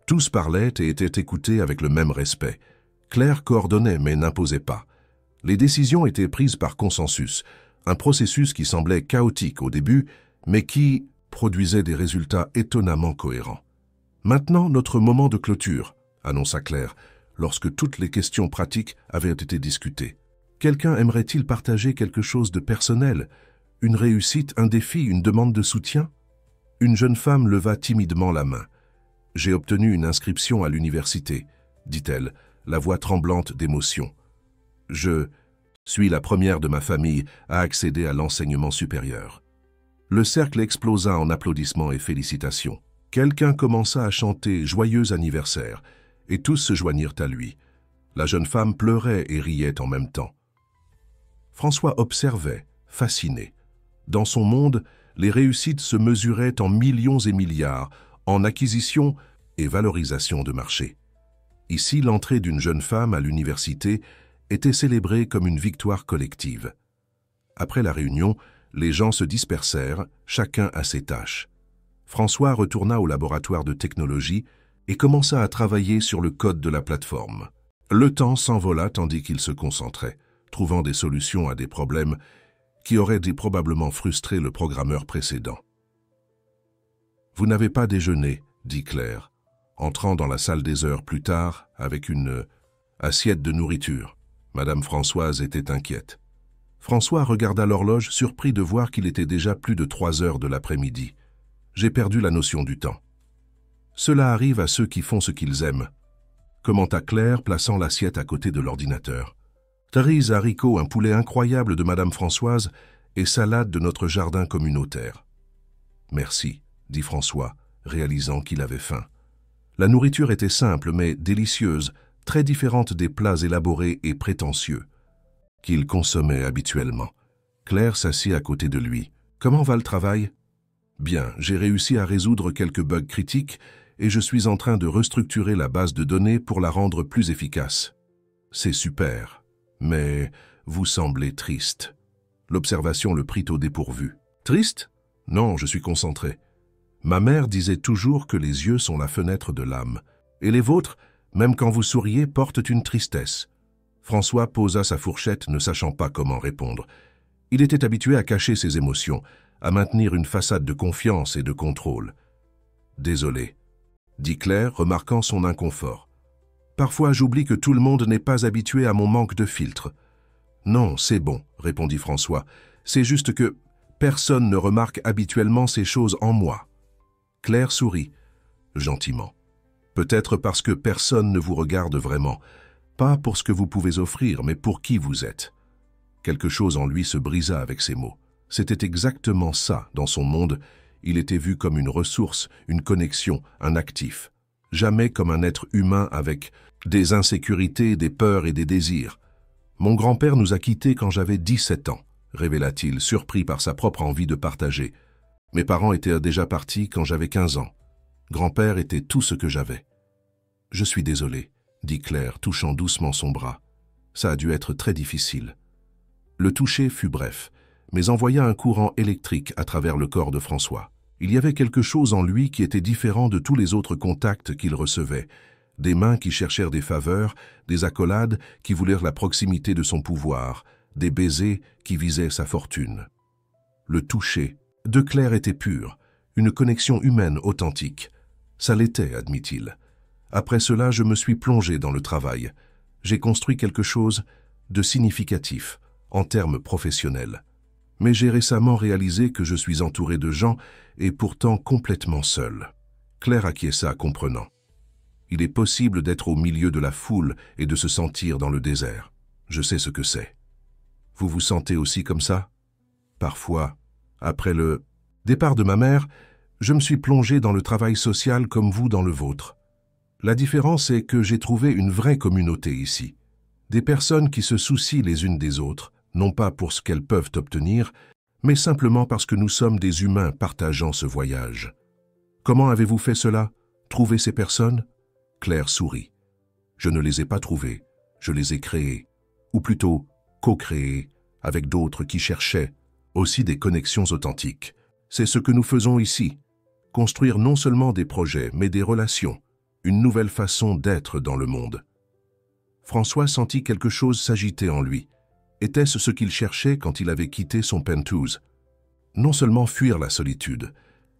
Tous parlaient et étaient écoutés avec le même respect. Claire coordonnait mais n'imposait pas. Les décisions étaient prises par consensus, un processus qui semblait chaotique au début, mais qui produisait des résultats étonnamment cohérents. « Maintenant, notre moment de clôture », annonça Claire, lorsque toutes les questions pratiques avaient été discutées. « Quelqu'un aimerait-il partager quelque chose de personnel? Une réussite, un défi, une demande de soutien ?» Une jeune femme leva timidement la main. « J'ai obtenu une inscription à l'université », dit-elle, la voix tremblante d'émotion. « Je suis la première de ma famille à accéder à l'enseignement supérieur. » Le cercle explosa en applaudissements et félicitations. Quelqu'un commença à chanter « Joyeux anniversaire » et tous se joignirent à lui. La jeune femme pleurait et riait en même temps. François observait, fasciné. Dans son monde, les réussites se mesuraient en millions et milliards, en acquisition et valorisation de marché. Ici, l'entrée d'une jeune femme à l'université était célébrée comme une victoire collective. Après la réunion, les gens se dispersèrent, chacun à ses tâches. François retourna au laboratoire de technologie et commença à travailler sur le code de la plateforme. Le temps s'envola tandis qu'il se concentrait, trouvant des solutions à des problèmes qui auraient probablement frustré le programmeur précédent. « Vous n'avez pas déjeuné », dit Claire, entrant dans la salle des heures plus tard avec une assiette de nourriture. Madame Françoise était inquiète. François regarda l'horloge, surpris de voir qu'il était déjà plus de 3 heures de l'après-midi. « J'ai perdu la notion du temps. »« Cela arrive à ceux qui font ce qu'ils aiment », commenta Claire, plaçant l'assiette à côté de l'ordinateur. « Tariz, haricots, un poulet incroyable de Madame Françoise et salade de notre jardin communautaire. »« Merci, » dit François, réalisant qu'il avait faim. La nourriture était simple mais délicieuse, très différente des plats élaborés et prétentieux qu'il consommait habituellement. Claire s'assit à côté de lui. « Comment va le travail ?»« Bien, j'ai réussi à résoudre quelques bugs critiques et je suis en train de restructurer la base de données pour la rendre plus efficace. »« C'est super, mais vous semblez triste. » L'observation le prit au dépourvu. « Triste ? Non, je suis concentré. Ma mère disait toujours que les yeux sont la fenêtre de l'âme. Et les vôtres, même quand vous souriez, portent une tristesse. » François posa sa fourchette, ne sachant pas comment répondre. Il était habitué à cacher ses émotions, à maintenir une façade de confiance et de contrôle. « Désolé, » dit Claire, remarquant son inconfort. « Parfois, j'oublie que tout le monde n'est pas habitué à mon manque de filtre. »« Non, c'est bon, » répondit François. « C'est juste que personne ne remarque habituellement ces choses en moi. » Claire sourit, gentiment. « Peut-être parce que personne ne vous regarde vraiment. Pas pour ce que vous pouvez offrir, mais pour qui vous êtes. » Quelque chose en lui se brisa avec ces mots. C'était exactement ça, dans son monde. Il était vu comme une ressource, une connexion, un actif. Jamais comme un être humain avec des insécurités, des peurs et des désirs. « Mon grand-père nous a quittés quand j'avais 17 ans, » révéla-t-il, surpris par sa propre envie de partager. « Mes parents étaient déjà partis quand j'avais 15 ans. Grand-père était tout ce que j'avais. »« Je suis désolé, » dit Claire, touchant doucement son bras. « Ça a dû être très difficile. » Le toucher fut bref, mais envoya un courant électrique à travers le corps de François. Il y avait quelque chose en lui qui était différent de tous les autres contacts qu'il recevait. Des mains qui cherchèrent des faveurs, des accolades qui voulèrent la proximité de son pouvoir, des baisers qui visaient sa fortune. Le toucher de Claire était pur, une connexion humaine authentique. Ça l'était, admit-il. Après cela, je me suis plongé dans le travail. J'ai construit quelque chose de significatif, en termes professionnels. Mais j'ai récemment réalisé que je suis entouré de gens et pourtant complètement seul. Claire acquiesça, comprenant. Il est possible d'être au milieu de la foule et de se sentir dans le désert. Je sais ce que c'est. Vous vous sentez aussi comme ça? Parfois, après le départ de ma mère, Je me suis plongé dans le travail social comme vous dans le vôtre. La différence est que j'ai trouvé une vraie communauté ici. Des personnes qui se soucient les unes des autres, non pas pour ce qu'elles peuvent obtenir, mais simplement parce que nous sommes des humains partageant ce voyage. Comment avez-vous fait cela? Trouver ces personnes? Claire sourit. Je ne les ai pas trouvées, je les ai créées, ou plutôt co-créées, avec d'autres qui cherchaient aussi des connexions authentiques. C'est ce que nous faisons ici. Construire non seulement des projets, mais des relations, une nouvelle façon d'être dans le monde. François sentit quelque chose s'agiter en lui. Était-ce ce qu'il cherchait quand il avait quitté son penthouse? Non seulement fuir la solitude,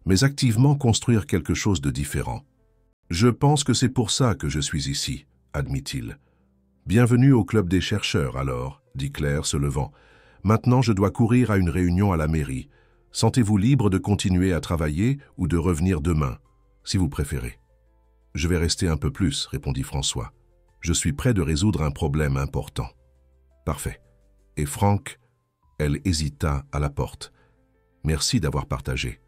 mais activement construire quelque chose de différent. Je pense que c'est pour ça que je suis ici, admit-il. Bienvenue au club des chercheurs alors, dit Claire se levant. Maintenant je dois courir à une réunion à la mairie. Sentez-vous libre de continuer à travailler ou de revenir demain, si vous préférez. Je vais rester un peu plus, répondit François. Je suis prêt de résoudre un problème important. Parfait. Et Franck, elle hésita à la porte. Merci d'avoir partagé.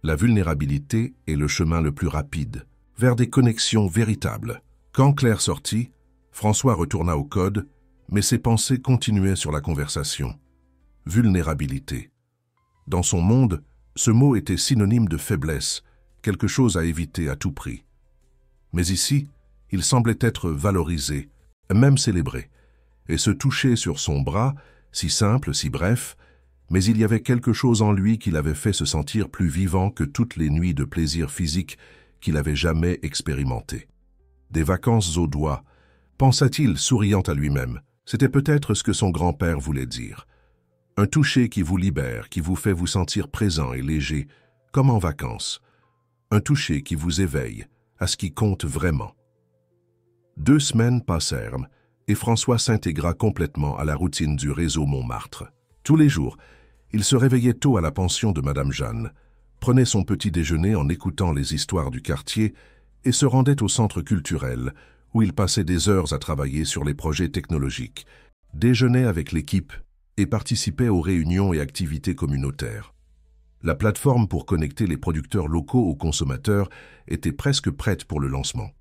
La vulnérabilité est le chemin le plus rapide, vers des connexions véritables. Quand Claire sortit, François retourna au code, mais ses pensées continuaient sur la conversation. Vulnérabilité. Dans son monde, ce mot était synonyme de faiblesse, quelque chose à éviter à tout prix. Mais ici, il semblait être valorisé, même célébré, et se toucher sur son bras, si simple, si bref, mais il y avait quelque chose en lui qui l'avait fait se sentir plus vivant que toutes les nuits de plaisir physique qu'il avait jamais expérimentées. Des vacances aux doigts, pensa-t-il, souriant à lui-même. C'était peut-être ce que son grand-père voulait dire. Un toucher qui vous libère, qui vous fait vous sentir présent et léger, comme en vacances. Un toucher qui vous éveille à ce qui compte vraiment. 2 semaines passèrent et François s'intégra complètement à la routine du réseau Montmartre. Tous les jours, il se réveillait tôt à la pension de Madame Jeanne, prenait son petit déjeuner en écoutant les histoires du quartier et se rendait au centre culturel, où il passait des heures à travailler sur les projets technologiques, déjeunait avec l'équipe et participait aux réunions et activités communautaires. La plateforme pour connecter les producteurs locaux aux consommateurs était presque prête pour le lancement.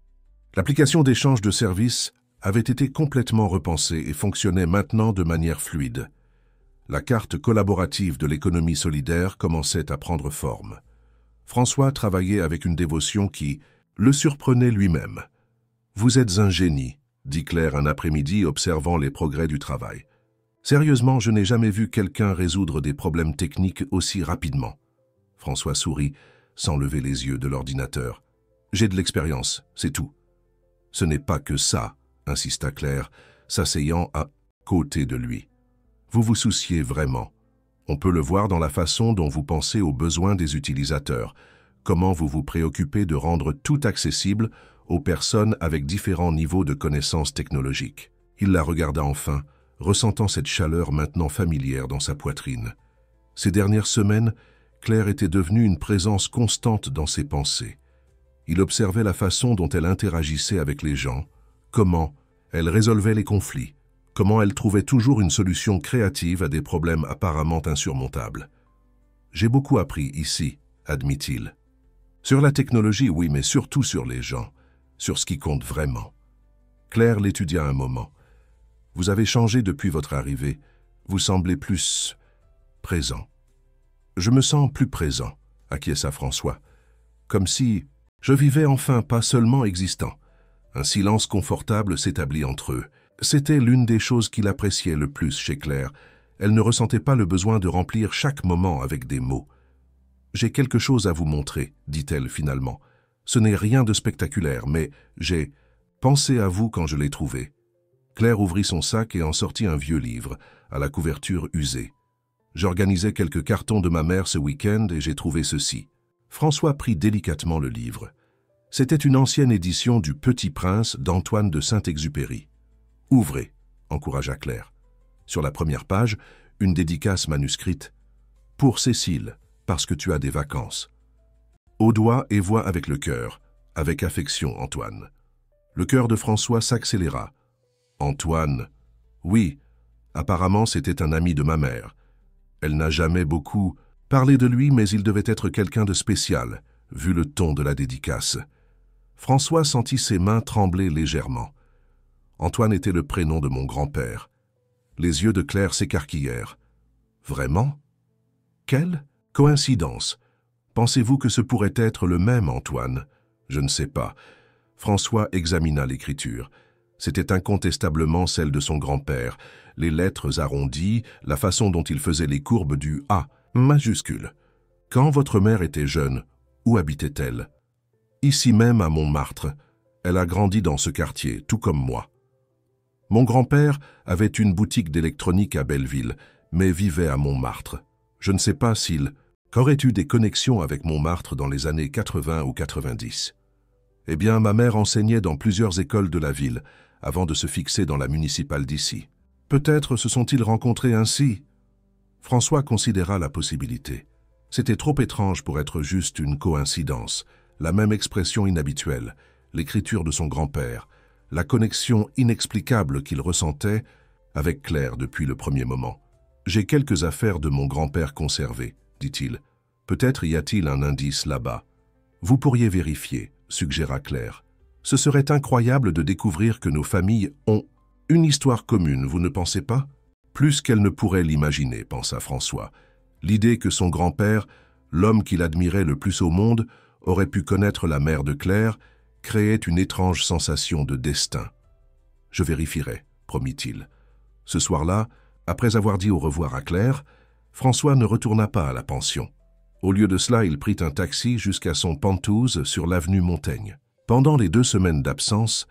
L'application d'échange de services avait été complètement repensée et fonctionnait maintenant de manière fluide. La carte collaborative de l'économie solidaire commençait à prendre forme. François travaillait avec une dévotion qui le surprenait lui-même. « Vous êtes un génie », dit Claire un après-midi observant les progrès du travail. « Sérieusement, je n'ai jamais vu quelqu'un résoudre des problèmes techniques aussi rapidement. » François sourit, sans lever les yeux de l'ordinateur. « J'ai de l'expérience, c'est tout. » « Ce n'est pas que ça, » insista Claire, s'asseyant à côté de lui. « Vous vous souciez vraiment. On peut le voir dans la façon dont vous pensez aux besoins des utilisateurs, comment vous vous préoccupez de rendre tout accessible aux personnes avec différents niveaux de connaissances technologiques. » Il la regarda enfin, ressentant cette chaleur maintenant familière dans sa poitrine. Ces dernières semaines, Claire était devenue une présence constante dans ses pensées. Il observait la façon dont elle interagissait avec les gens, comment elle résolvait les conflits, comment elle trouvait toujours une solution créative à des problèmes apparemment insurmontables. « J'ai beaucoup appris ici, » admit-il. « Sur la technologie, oui, mais surtout sur les gens, sur ce qui compte vraiment. » Claire l'étudia un moment. « Vous avez changé depuis votre arrivée. Vous semblez plus présent. »« Je me sens plus présent, » acquiesça François. « Comme si je vivais enfin pas seulement existant. » Un silence confortable s'établit entre eux. C'était l'une des choses qu'il appréciait le plus chez Claire. Elle ne ressentait pas le besoin de remplir chaque moment avec des mots. « J'ai quelque chose à vous montrer, » dit-elle finalement. « Ce n'est rien de spectaculaire, mais j'ai pensé à vous quand je l'ai trouvé. » Claire ouvrit son sac et en sortit un vieux livre, à la couverture usée. « J'organisais quelques cartons de ma mère ce week-end et j'ai trouvé ceci. » François prit délicatement le livre. C'était une ancienne édition du Petit Prince d'Antoine de Saint-Exupéry. « Ouvrez », encouragea Claire. Sur la première page, une dédicace manuscrite. « Pour Cécile, parce que tu as des vacances. Au doigt et voix avec le cœur, avec affection, Antoine. » Le cœur de François s'accéléra. « Antoine, oui, apparemment c'était un ami de ma mère. Elle n'a jamais beaucoup Parler de lui, mais il devait être quelqu'un de spécial, vu le ton de la dédicace. François sentit ses mains trembler légèrement. Antoine était le prénom de mon grand-père. Les yeux de Claire s'écarquillèrent. Vraiment? Quelle coïncidence! Pensez-vous que ce pourrait être le même Antoine? Je ne sais pas. François examina l'écriture. C'était incontestablement celle de son grand-père. Les lettres arrondies, la façon dont il faisait les courbes du A majuscule. Quand votre mère était jeune, où habitait-elle? Ici même à Montmartre. Elle a grandi dans ce quartier, tout comme moi. Mon grand-père avait une boutique d'électronique à Belleville, mais vivait à Montmartre. Je ne sais pas s'il aurait eu des connexions avec Montmartre dans les années 80 ou 90. Eh bien, ma mère enseignait dans plusieurs écoles de la ville, avant de se fixer dans la municipale d'ici. Peut-être se sont-ils rencontrés ainsi. François considéra la possibilité. C'était trop étrange pour être juste une coïncidence. La même expression inhabituelle, l'écriture de son grand-père, la connexion inexplicable qu'il ressentait avec Claire depuis le premier moment. « J'ai quelques affaires de mon grand-père conservées, dit-il. Peut-être y a-t-il un indice là-bas. Vous pourriez vérifier, suggéra Claire. Ce serait incroyable de découvrir que nos familles ont une histoire commune, vous ne pensez pas? Plus qu'elle ne pourrait l'imaginer, pensa François. L'idée que son grand-père, l'homme qu'il admirait le plus au monde, aurait pu connaître la mère de Claire, créait une étrange sensation de destin. « Je vérifierai, promit-il. Ce soir-là, après avoir dit au revoir à Claire, François ne retourna pas à la pension. Au lieu de cela, il prit un taxi jusqu'à son penthouse sur l'avenue Montaigne. Pendant les 2 semaines d'absence,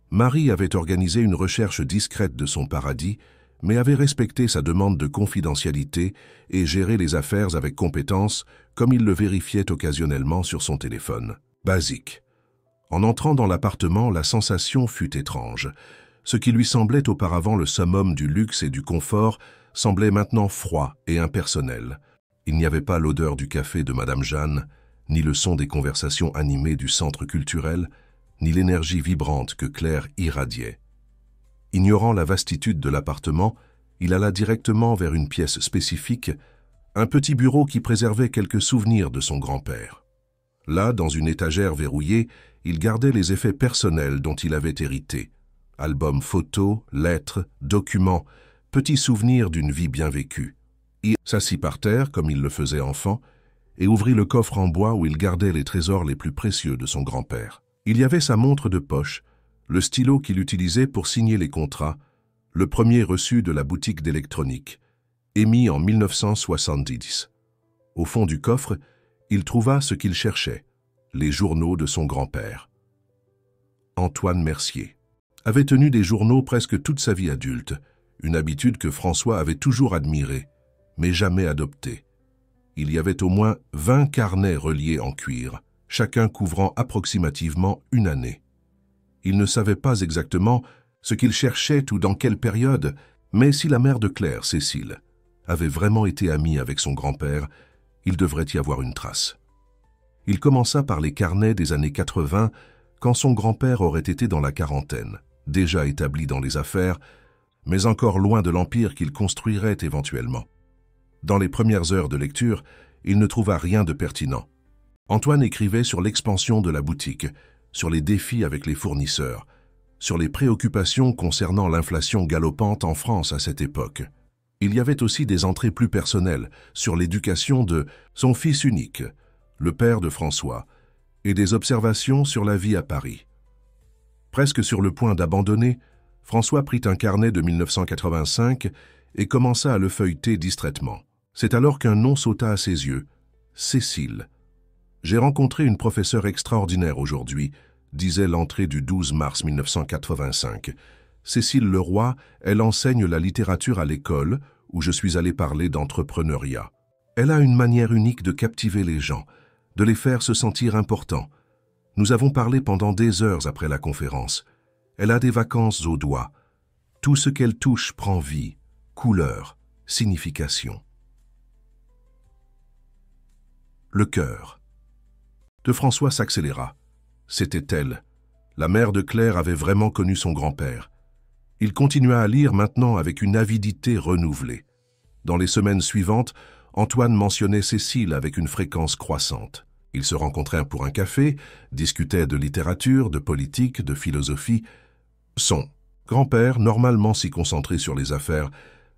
Marie avait organisé une recherche discrète de son paradis, mais avait respecté sa demande de confidentialité et géré les affaires avec compétence, comme il le vérifiait occasionnellement sur son téléphone. Basique. En entrant dans l'appartement, la sensation fut étrange. Ce qui lui semblait auparavant le summum du luxe et du confort semblait maintenant froid et impersonnel. Il n'y avait pas l'odeur du café de Madame Jeanne, ni le son des conversations animées du centre culturel, ni l'énergie vibrante que Claire irradiait. Ignorant la vastitude de l'appartement, il alla directement vers une pièce spécifique, un petit bureau qui préservait quelques souvenirs de son grand-père. Là, dans une étagère verrouillée, il gardait les effets personnels dont il avait hérité. Albums photos, lettres, documents, petits souvenirs d'une vie bien vécue. Il s'assit par terre, comme il le faisait enfant, et ouvrit le coffre en bois où il gardait les trésors les plus précieux de son grand-père. Il y avait sa montre de poche, le stylo qu'il utilisait pour signer les contrats, le premier reçu de la boutique d'électronique, émis en 1970. Au fond du coffre, il trouva ce qu'il cherchait, les journaux de son grand-père. Antoine Mercier avait tenu des journaux presque toute sa vie adulte, une habitude que François avait toujours admirée, mais jamais adoptée. Il y avait au moins 20 carnets reliés en cuir, chacun couvrant approximativement une année. Il ne savait pas exactement ce qu'il cherchait ou dans quelle période, mais si la mère de Claire, Cécile, avait vraiment été amie avec son grand-père, il devrait y avoir une trace. Il commença par les carnets des années 80, quand son grand-père aurait été dans la quarantaine, déjà établi dans les affaires, mais encore loin de l'empire qu'il construirait éventuellement. Dans les premières heures de lecture, il ne trouva rien de pertinent. Antoine écrivait sur l'expansion de la boutique, sur les défis avec les fournisseurs, sur les préoccupations concernant l'inflation galopante en France à cette époque. Il y avait aussi des entrées plus personnelles sur l'éducation de son fils unique, le père de François, et des observations sur la vie à Paris. Presque sur le point d'abandonner, François prit un carnet de 1985 et commença à le feuilleter distraitement. C'est alors qu'un nom sauta à ses yeux, Cécile. « J'ai rencontré une professeure extraordinaire aujourd'hui », disait l'entrée du 12 mars 1985. « Cécile Leroy, elle enseigne la littérature à l'école où je suis allé parler d'entrepreneuriat. Elle a une manière unique de captiver les gens, de les faire se sentir importants. Nous avons parlé pendant des heures après la conférence. Elle a des vacances aux doigts. Tout ce qu'elle touche prend vie, couleur, signification. » Le cœur de François s'accéléra. C'était elle. La mère de Claire avait vraiment connu son grand-père. Il continua à lire maintenant avec une avidité renouvelée. Dans les semaines suivantes, Antoine mentionnait Cécile avec une fréquence croissante. Ils se rencontrèrent pour un café, discutaient de littérature, de politique, de philosophie. Son grand-père, normalement si concentré sur les affaires,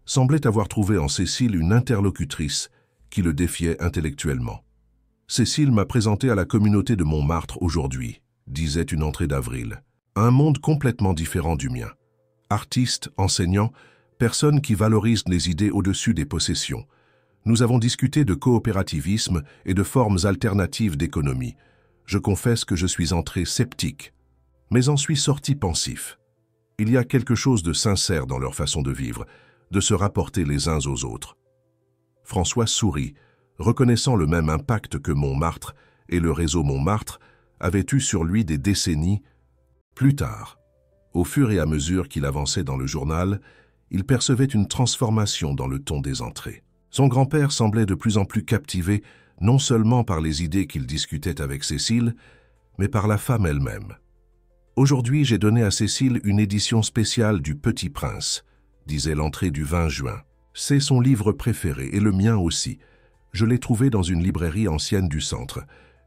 semblait avoir trouvé en Cécile une interlocutrice qui le défiait intellectuellement. « Cécile m'a présenté à la communauté de Montmartre aujourd'hui », disait une entrée d'avril. « Un monde complètement différent du mien. Artiste, enseignant, personne qui valorise les idées au-dessus des possessions. Nous avons discuté de coopérativisme et de formes alternatives d'économie. Je confesse que je suis entré sceptique, mais en suis sorti pensif. Il y a quelque chose de sincère dans leur façon de vivre, de se rapporter les uns aux autres. » François sourit, reconnaissant le même impact que Montmartre et le réseau Montmartre avaient eu sur lui des décennies plus tard. Au fur et à mesure qu'il avançait dans le journal, il percevait une transformation dans le ton des entrées. Son grand-père semblait de plus en plus captivé non seulement par les idées qu'il discutait avec Cécile, mais par la femme elle-même. « Aujourd'hui, j'ai donné à Cécile une édition spéciale du Petit Prince », disait l'entrée du 20 juin. « C'est son livre préféré, et le mien aussi. Je l'ai trouvé dans une librairie ancienne du centre.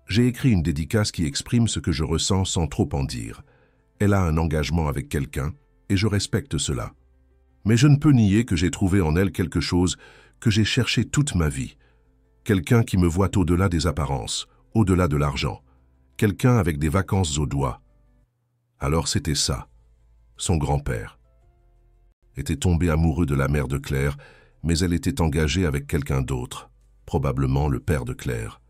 J'ai écrit une dédicace qui exprime ce que je ressens sans trop en dire. Elle a un engagement avec quelqu'un, et je respecte cela. Mais je ne peux nier que j'ai trouvé en elle quelque chose que j'ai cherché toute ma vie. Quelqu'un qui me voit au-delà des apparences, au-delà de l'argent. Quelqu'un avec des vacances aux doigts. » Alors c'était ça, son grand-père. Était tombé amoureux de la mère de Claire, mais elle était engagée avec quelqu'un d'autre, probablement le père de Claire.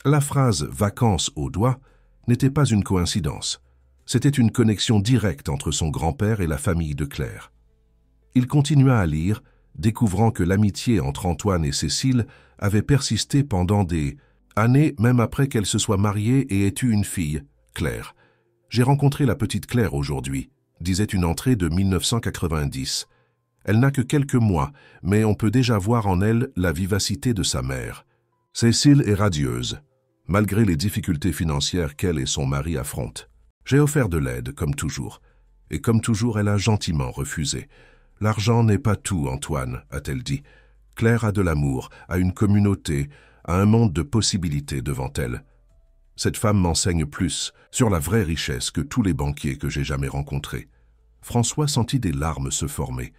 La phrase « vacances aux doigts » n'était pas une coïncidence. C'était une connexion directe entre son grand-père et la famille de Claire. Il continua à lire, découvrant que l'amitié entre Antoine et Cécile avait persisté pendant des années, même après qu'elle se soit mariée et ait eu une fille, Claire. « J'ai rencontré la petite Claire aujourd'hui », disait une entrée de 1990. Elle n'a que quelques mois, mais on peut déjà voir en elle la vivacité de sa mère. Cécile est radieuse, malgré les difficultés financières qu'elle et son mari affrontent. J'ai offert de l'aide, comme toujours. Et comme toujours, elle a gentiment refusé. « L'argent n'est pas tout, Antoine », a-t-elle dit. Claire a de l'amour, a une communauté, a un monde de possibilités devant elle. Cette femme m'enseigne plus sur la vraie richesse que tous les banquiers que j'ai jamais rencontrés. François sentit des larmes se former.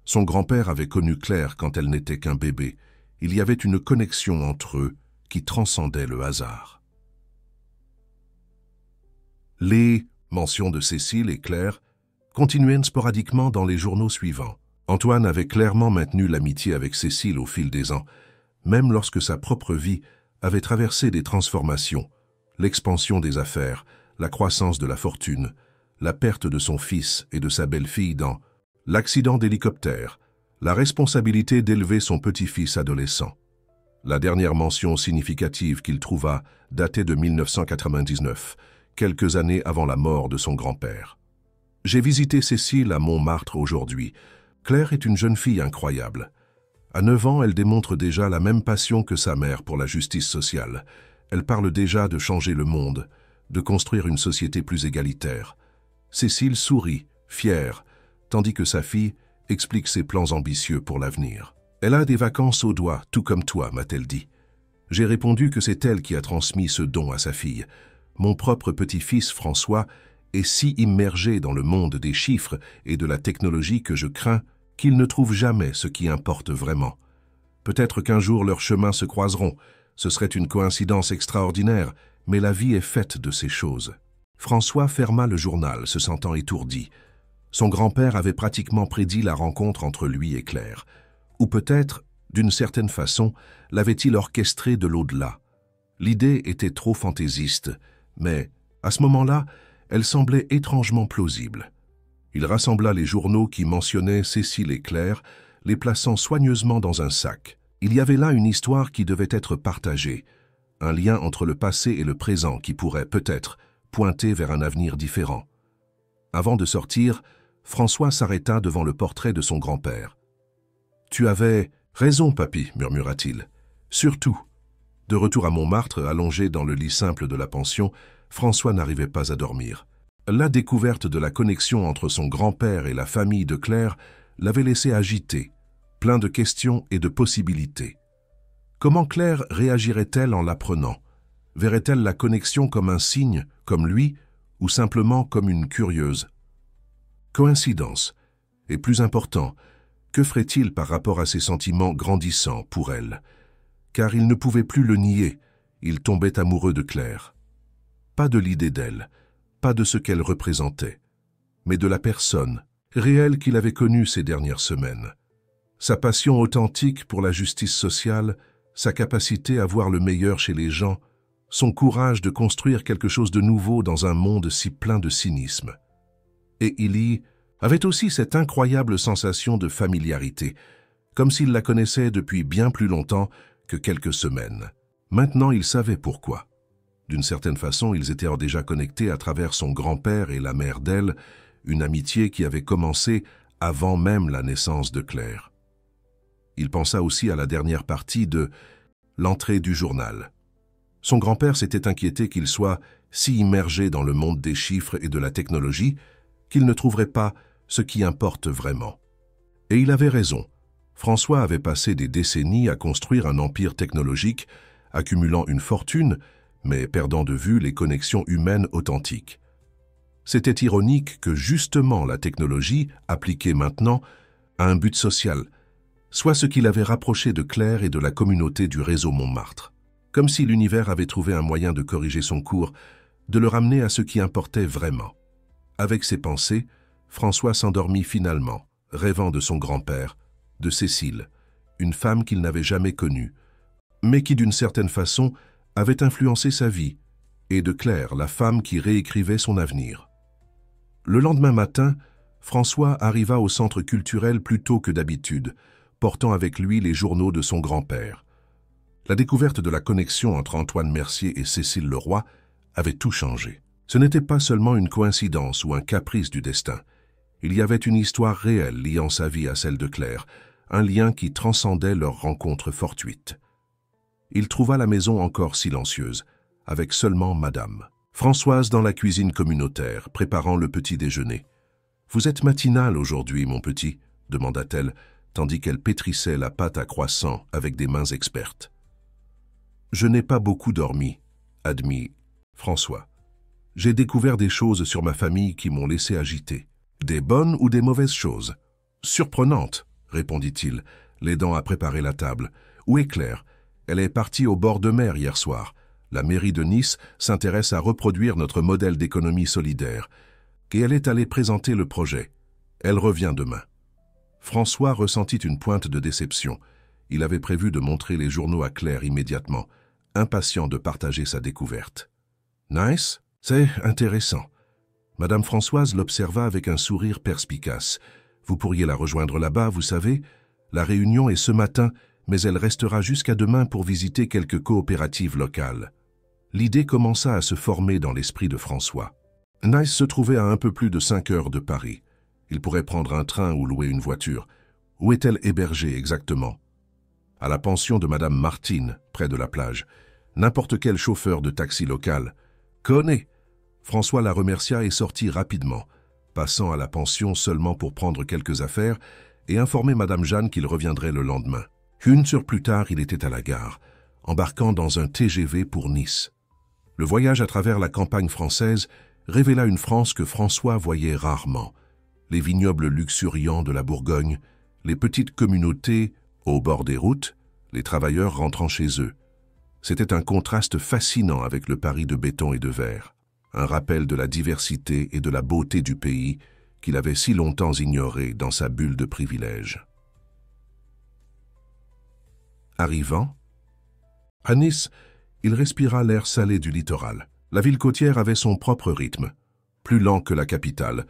Son grand-père avait connu Claire quand elle n'était qu'un bébé. Il y avait une connexion entre eux qui transcendait le hasard. Les mentions de Cécile et Claire continuaient sporadiquement dans les journaux suivants. Antoine avait clairement maintenu l'amitié avec Cécile au fil des ans, même lorsque sa propre vie avait traversé des transformations, l'expansion des affaires, la croissance de la fortune, la perte de son fils et de sa belle-fille dans l'accident d'hélicoptère, la responsabilité d'élever son petit-fils adolescent. La dernière mention significative qu'il trouva datait de 1999, quelques années avant la mort de son grand-père. « J'ai visité Cécile à Montmartre aujourd'hui. Claire est une jeune fille incroyable. À 9 ans, elle démontre déjà la même passion que sa mère pour la justice sociale. Elle parle déjà de changer le monde, de construire une société plus égalitaire. Cécile sourit, fière, tandis que sa fille explique ses plans ambitieux pour l'avenir. « Elle a des vacances aux doigts, tout comme toi, m'a-t-elle dit. J'ai répondu que c'est elle qui a transmis ce don à sa fille. Mon propre petit-fils François est si immergé dans le monde des chiffres et de la technologie que je crains qu'il ne trouve jamais ce qui importe vraiment. Peut-être qu'un jour leurs chemins se croiseront. Ce serait une coïncidence extraordinaire, mais la vie est faite de ces choses. » François ferma le journal, se sentant étourdi. Son grand-père avait pratiquement prédit la rencontre entre lui et Claire. Ou peut-être, d'une certaine façon, l'avait-il orchestrée de l'au-delà. L'idée était trop fantaisiste, mais, à ce moment-là, elle semblait étrangement plausible. Il rassembla les journaux qui mentionnaient Cécile et Claire, les plaçant soigneusement dans un sac. Il y avait là une histoire qui devait être partagée, un lien entre le passé et le présent qui pourrait, peut-être, pointer vers un avenir différent. Avant de sortir, François s'arrêta devant le portrait de son grand-père. « Tu avais raison, papy, murmura-t-il. Surtout. » De retour à Montmartre, allongé dans le lit simple de la pension, François n'arrivait pas à dormir. La découverte de la connexion entre son grand-père et la famille de Claire l'avait laissé agité, plein de questions et de possibilités. Comment Claire réagirait-elle en l'apprenant? Verrait-elle la connexion comme un signe, comme lui, ou simplement comme une curieuse? Coïncidence. Et plus important, que ferait-il par rapport à ses sentiments grandissants pour elle? Car il ne pouvait plus le nier, il tombait amoureux de Claire. Pas de l'idée d'elle, pas de ce qu'elle représentait, mais de la personne réelle qu'il avait connue ces dernières semaines. Sa passion authentique pour la justice sociale, sa capacité à voir le meilleur chez les gens, son courage de construire quelque chose de nouveau dans un monde si plein de cynisme. Et Illy avait aussi cette incroyable sensation de familiarité, comme s'il la connaissait depuis bien plus longtemps que quelques semaines. Maintenant, il savait pourquoi. D'une certaine façon, ils étaient déjà connectés à travers son grand-père et la mère d'elle, une amitié qui avait commencé avant même la naissance de Claire. Il pensa aussi à la dernière partie de l'entrée du journal. Son grand-père s'était inquiété qu'il soit si immergé dans le monde des chiffres et de la technologie qu'il ne trouverait pas ce qui importe vraiment. Et il avait raison. François avait passé des décennies à construire un empire technologique, accumulant une fortune, mais perdant de vue les connexions humaines authentiques. C'était ironique que justement la technologie, appliquée maintenant, a un but social, soit ce qui l'avait rapproché de Claire et de la communauté du réseau Montmartre. Comme si l'univers avait trouvé un moyen de corriger son cours, de le ramener à ce qui importait vraiment. Avec ces pensées, François s'endormit finalement, rêvant de son grand-père, de Cécile, une femme qu'il n'avait jamais connue, mais qui d'une certaine façon avait influencé sa vie, et de Claire, la femme qui réécrivait son avenir. Le lendemain matin, François arriva au centre culturel plus tôt que d'habitude, portant avec lui les journaux de son grand-père. La découverte de la connexion entre Antoine Mercier et Cécile Leroy avait tout changé. Ce n'était pas seulement une coïncidence ou un caprice du destin. Il y avait une histoire réelle liant sa vie à celle de Claire, un lien qui transcendait leur rencontre fortuite. Il trouva la maison encore silencieuse, avec seulement Madame Françoise dans la cuisine communautaire, préparant le petit déjeuner. « Vous êtes matinal aujourd'hui, mon petit ?» demanda-t-elle, tandis qu'elle pétrissait la pâte à croissant avec des mains expertes. « Je n'ai pas beaucoup dormi, » admit François. « J'ai découvert des choses sur ma famille qui m'ont laissé agiter. Des bonnes ou des mauvaises choses? »« Surprenantes, » répondit-il, l'aidant à préparer la table. « Où est Claire? Elle est partie au bord de mer hier soir. La mairie de Nice s'intéresse à reproduire notre modèle d'économie solidaire. Et elle est allée présenter le projet. Elle revient demain. » François ressentit une pointe de déception. Il avait prévu de montrer les journaux à Claire immédiatement, impatient de partager sa découverte. « Nice? C'est intéressant. » Madame Françoise l'observa avec un sourire perspicace. « Vous pourriez la rejoindre là-bas, vous savez. La réunion est ce matin, mais elle restera jusqu'à demain pour visiter quelques coopératives locales. » L'idée commença à se former dans l'esprit de François. Nice se trouvait à un peu plus de 5 heures de Paris. Il pourrait prendre un train ou louer une voiture. Où est-elle hébergée exactement? À la pension de Madame Martine, près de la plage. N'importe quel chauffeur de taxi local. Connaît. François la remercia et sortit rapidement, passant à la pension seulement pour prendre quelques affaires et informer Madame Jeanne qu'il reviendrait le lendemain. Une heure plus tard, il était à la gare, embarquant dans un TGV pour Nice. Le voyage à travers la campagne française révéla une France que François voyait rarement. Les vignobles luxuriants de la Bourgogne, les petites communautés au bord des routes, les travailleurs rentrant chez eux. C'était un contraste fascinant avec le Paris de béton et de verre, un rappel de la diversité et de la beauté du pays qu'il avait si longtemps ignoré dans sa bulle de privilèges. Arrivant à Nice, il respira l'air salé du littoral. La ville côtière avait son propre rythme, plus lent que la capitale,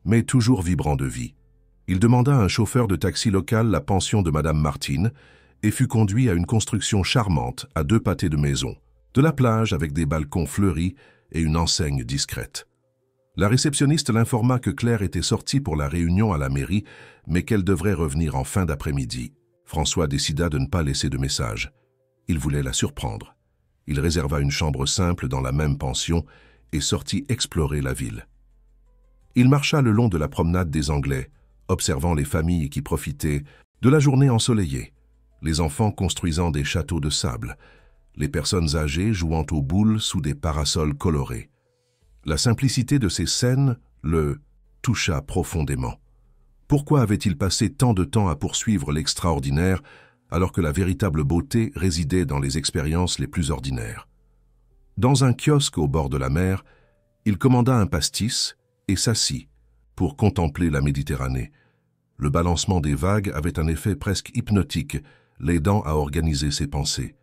mais toujours vibrant de vie. Il demanda à un chauffeur de taxi local la pension de Madame Martine et fut conduit à une construction charmante à 2 pâtés de maison, de la plage avec des balcons fleuris et une enseigne discrète. La réceptionniste l'informa que Claire était sortie pour la réunion à la mairie, mais qu'elle devrait revenir en fin d'après-midi. François décida de ne pas laisser de message. Il voulait la surprendre. Il réserva une chambre simple dans la même pension et sortit explorer la ville. Il marcha le long de la promenade des Anglais, observant les familles qui profitaient de la journée ensoleillée. les enfants construisant des châteaux de sable, les personnes âgées jouant aux boules sous des parasols colorés. La simplicité de ces scènes le toucha profondément. Pourquoi avait-il passé tant de temps à poursuivre l'extraordinaire alors que la véritable beauté résidait dans les expériences les plus ordinaires? Dans un kiosque au bord de la mer, il commanda un pastis et s'assit pour contempler la Méditerranée. Le balancement des vagues avait un effet presque hypnotique, l'aidant à organiser ses pensées.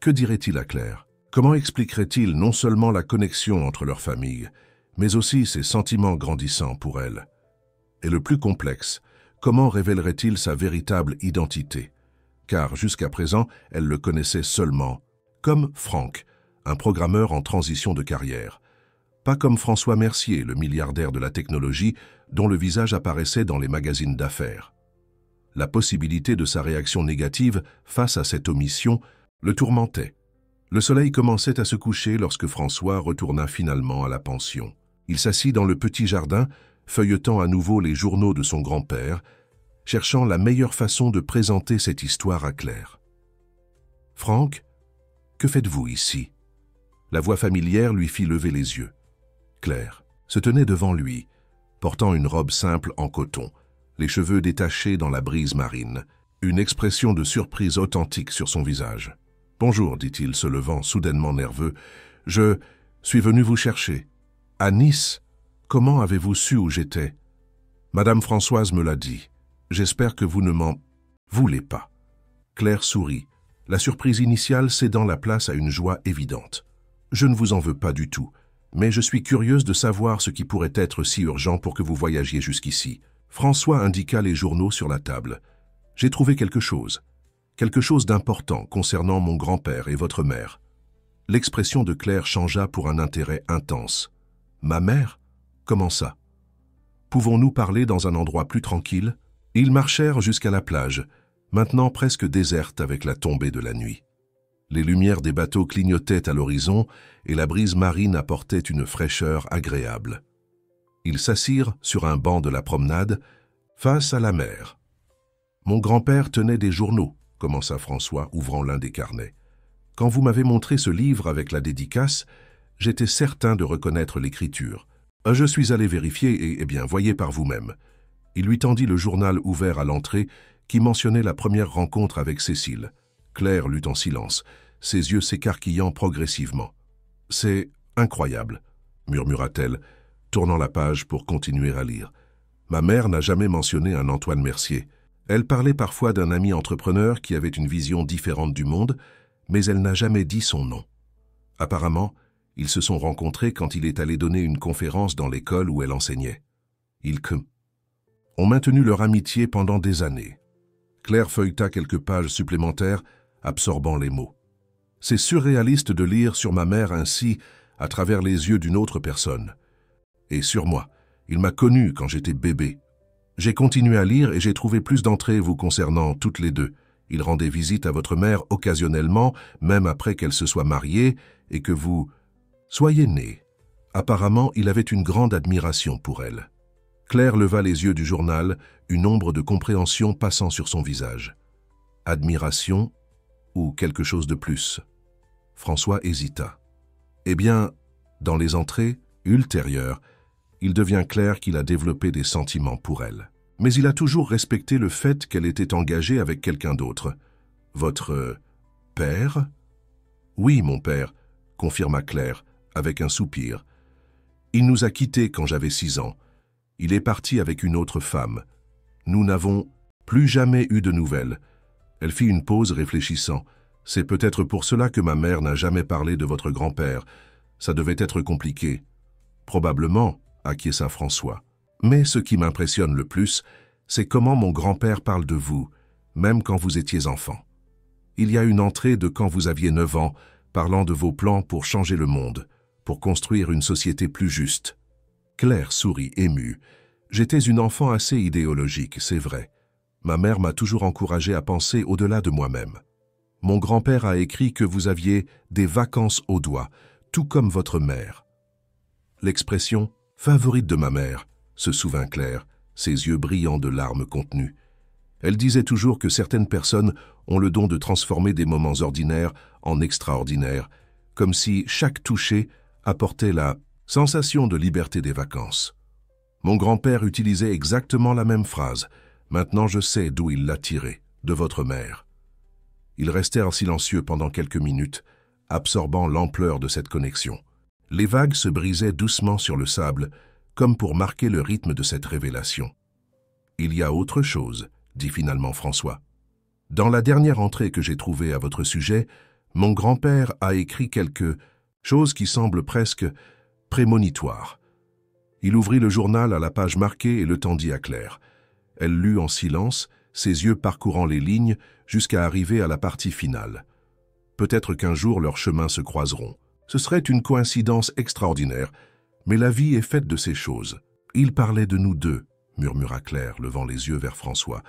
Que dirait-il à Claire? Comment expliquerait-il non seulement la connexion entre leurs familles, mais aussi ses sentiments grandissants pour elle? Et le plus complexe, comment révélerait-il sa véritable identité? Car jusqu'à présent, elle le connaissait seulement comme Franck, un programmeur en transition de carrière. Pas comme François Mercier, le milliardaire de la technologie, dont le visage apparaissait dans les magazines d'affaires. La possibilité de sa réaction négative face à cette omission le tourmentait. Le soleil commençait à se coucher lorsque François retourna finalement à la pension. Il s'assit dans le petit jardin, feuilletant à nouveau les journaux de son grand-père, cherchant la meilleure façon de présenter cette histoire à Claire. « Franck, que faites-vous ici ?» La voix familière lui fit lever les yeux. Claire se tenait devant lui, portant une robe simple en coton, les cheveux détachés dans la brise marine, une expression de surprise authentique sur son visage. « Bonjour, dit-il, se levant soudainement nerveux. « Je suis venu vous chercher. À Nice, comment avez-vous su où j'étais? Madame Françoise me l'a dit. J'espère que vous ne m'en voulez pas. » Claire sourit, la surprise initiale cédant la place à une joie évidente. « Je ne vous en veux pas du tout, mais je suis curieuse de savoir ce qui pourrait être si urgent pour que vous voyagiez jusqu'ici. » François indiqua les journaux sur la table. « J'ai trouvé quelque chose d'important concernant mon grand-père et votre mère. » L'expression de Claire changea pour un intérêt intense. « Ma mère? Comment ça? Pouvons-nous parler dans un endroit plus tranquille ?» Ils marchèrent jusqu'à la plage, maintenant presque déserte avec la tombée de la nuit. Les lumières des bateaux clignotaient à l'horizon et la brise marine apportait une fraîcheur agréable. Ils s'assirent sur un banc de la promenade, face à la mer. « Mon grand-père tenait des journaux, » commença François, ouvrant l'un des carnets. « Quand vous m'avez montré ce livre avec la dédicace, j'étais certain de reconnaître l'écriture. Je suis allé vérifier et, bien, voyez par vous-même. » Il lui tendit le journal ouvert à l'entrée qui mentionnait la première rencontre avec Cécile. Claire lut en silence, ses yeux s'écarquillant progressivement. « C'est incroyable, » murmura-t-elle, tournant la page pour continuer à lire. « Ma mère n'a jamais mentionné un Antoine Mercier. Elle parlait parfois d'un ami entrepreneur qui avait une vision différente du monde, mais elle n'a jamais dit son nom. Apparemment, ils se sont rencontrés quand il est allé donner une conférence dans l'école où elle enseignait. Ils ont maintenu leur amitié pendant des années. » Claire feuilleta quelques pages supplémentaires, absorbant les mots. « C'est surréaliste de lire sur ma mère ainsi, à travers les yeux d'une autre personne. Et sur moi, il m'a connu quand j'étais bébé. J'ai continué à lire et j'ai trouvé plus d'entrées vous concernant toutes les deux. Il rendait visite à votre mère occasionnellement, même après qu'elle se soit mariée et que vous soyez nés. Apparemment, il avait une grande admiration pour elle. » Claire leva les yeux du journal, une ombre de compréhension passant sur son visage. Admiration ou quelque chose de plus? François hésita. Eh bien, dans les entrées ultérieures, il devient clair qu'il a développé des sentiments pour elle. Mais il a toujours respecté le fait qu'elle était engagée avec quelqu'un d'autre. Votre père? Oui, mon père, confirma Claire, avec un soupir. Il nous a quittés quand j'avais 6 ans. Il est parti avec une autre femme. Nous n'avons plus jamais eu de nouvelles. Elle fit une pause réfléchissant. C'est peut-être pour cela que ma mère n'a jamais parlé de votre grand-père. Ça devait être compliqué. Probablement, acquiesça François. Mais ce qui m'impressionne le plus, c'est comment mon grand-père parle de vous, même quand vous étiez enfant. Il y a une entrée de quand vous aviez 9 ans, parlant de vos plans pour changer le monde, pour construire une société plus juste. Claire sourit émue. J'étais une enfant assez idéologique, c'est vrai. Ma mère m'a toujours encouragé à penser au-delà de moi-même. Mon grand-père a écrit que vous aviez des vacances au doigt, tout comme votre mère. L'expression « favorite de ma mère » se souvint Claire, ses yeux brillants de larmes contenues. Elle disait toujours que certaines personnes ont le don de transformer des moments ordinaires en extraordinaires, comme si chaque toucher apportait la sensation de liberté des vacances. Mon grand-père utilisait exactement la même phrase. Maintenant je sais d'où il l'a tirée, de votre mère. Ils restèrent silencieux pendant quelques minutes, absorbant l'ampleur de cette connexion. Les vagues se brisaient doucement sur le sable, comme pour marquer le rythme de cette révélation. « Il y a autre chose », dit finalement François. « Dans la dernière entrée que j'ai trouvée à votre sujet, mon grand-père a écrit quelque chose qui semble presque prémonitoire. » Il ouvrit le journal à la page marquée et le tendit à Claire. Elle lut en silence, ses yeux parcourant les lignes jusqu'à arriver à la partie finale. Peut-être qu'un jour leurs chemins se croiseront. Ce serait une coïncidence extraordinaire, mais la vie est faite de ces choses. « Il parlait de nous deux », murmura Claire, levant les yeux vers François,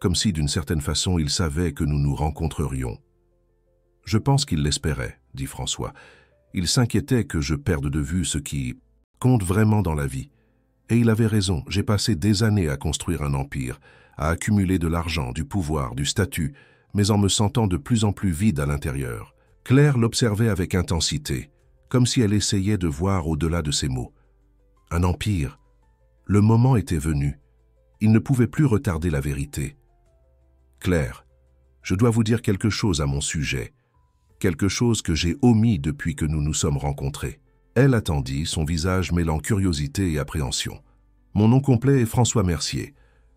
comme si d'une certaine façon il savait que nous nous rencontrerions. « Je pense qu'il l'espérait, » dit François. « Il s'inquiétait que je perde de vue ce qui compte vraiment dans la vie. Et il avait raison, j'ai passé des années à construire un empire, à accumuler de l'argent, du pouvoir, du statut, mais en me sentant de plus en plus vide à l'intérieur. » Claire l'observait avec intensité, comme si elle essayait de voir au-delà de ses mots. Un empire. Le moment était venu. Il ne pouvait plus retarder la vérité. « Claire, je dois vous dire quelque chose à mon sujet, quelque chose que j'ai omis depuis que nous nous sommes rencontrés. » Elle attendit, son visage mêlant curiosité et appréhension. « Mon nom complet est François Mercier.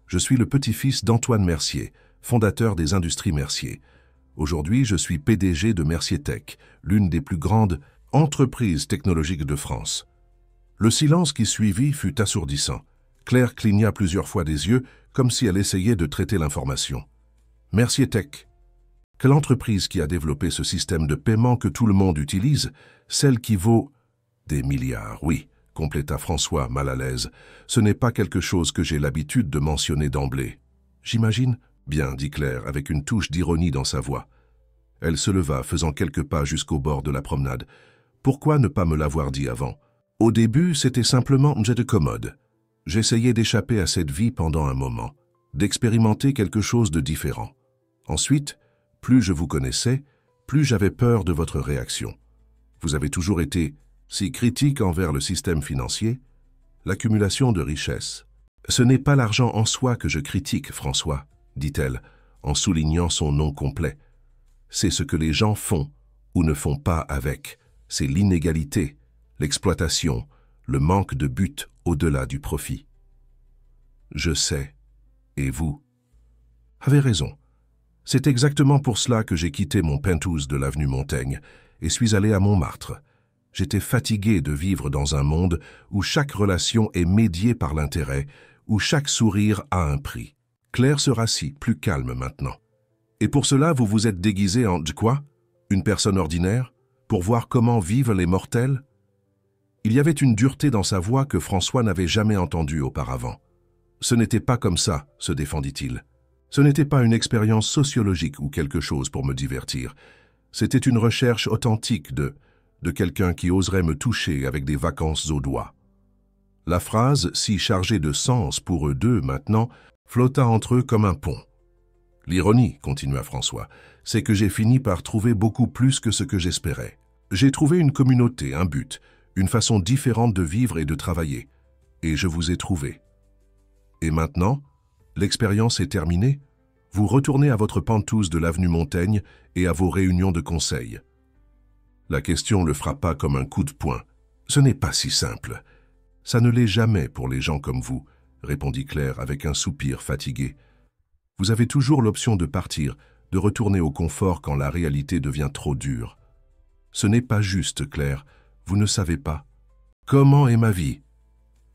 Je suis le petit-fils d'Antoine Mercier, fondateur des Industries Mercier. Aujourd'hui, je suis PDG de Mercier Tech, l'une des plus grandes entreprises technologiques de France. » Le silence qui suivit fut assourdissant. Claire cligna plusieurs fois des yeux, comme si elle essayait de traiter l'information. « Mercier Tech. Quelle entreprise qui a développé ce système de paiement que tout le monde utilise, celle qui vaut... » « Des milliards, oui, » compléta François, mal à l'aise. « Ce n'est pas quelque chose que j'ai l'habitude de mentionner d'emblée. »« J'imagine ?» »« Bien, » dit Claire, avec une touche d'ironie dans sa voix. Elle se leva, faisant quelques pas jusqu'au bord de la promenade. « Pourquoi ne pas me l'avoir dit avant ? Au début, c'était simplement j'étais commode. J'essayais d'échapper à cette vie pendant un moment, d'expérimenter quelque chose de différent. Ensuite, plus je vous connaissais, plus j'avais peur de votre réaction. Vous avez toujours été si critique envers le système financier, l'accumulation de richesses. « Ce n'est pas l'argent en soi que je critique, François, » dit-elle, en soulignant son nom complet. « C'est ce que les gens font ou ne font pas avec. C'est l'inégalité, l'exploitation, le manque de but au-delà du profit. » Je sais. Et vous ? Avez raison. C'est exactement pour cela que j'ai quitté mon penthouse de l'avenue Montaigne et suis allé à Montmartre. J'étais fatigué de vivre dans un monde où chaque relation est médiée par l'intérêt, où chaque sourire a un prix. Claire se rassit, plus calme maintenant. Et pour cela, vous vous êtes déguisé en quoi ? Une personne ordinaire ? Pour voir comment vivent les mortels ? Il y avait une dureté dans sa voix que François n'avait jamais entendue auparavant. Ce n'était pas comme ça, se défendit-il. Ce n'était pas une expérience sociologique ou quelque chose pour me divertir. C'était une recherche authentique de quelqu'un qui oserait me toucher avec des vacances aux doigts. La phrase, si chargée de sens pour eux deux maintenant, flotta entre eux comme un pont. L'ironie, continua François, c'est que j'ai fini par trouver beaucoup plus que ce que j'espérais. J'ai trouvé une communauté, un but, une façon différente de vivre et de travailler. Et je vous ai trouvé. Et maintenant, l'expérience est terminée. Vous retournez à votre penthouse de l'avenue Montaigne et à vos réunions de conseil. La question le frappa comme un coup de poing. Ce n'est pas si simple. Ça ne l'est jamais pour les gens comme vous, répondit Claire avec un soupir fatigué. Vous avez toujours l'option de partir, de retourner au confort quand la réalité devient trop dure. Ce n'est pas juste, Claire. Vous ne savez pas. Comment est ma vie?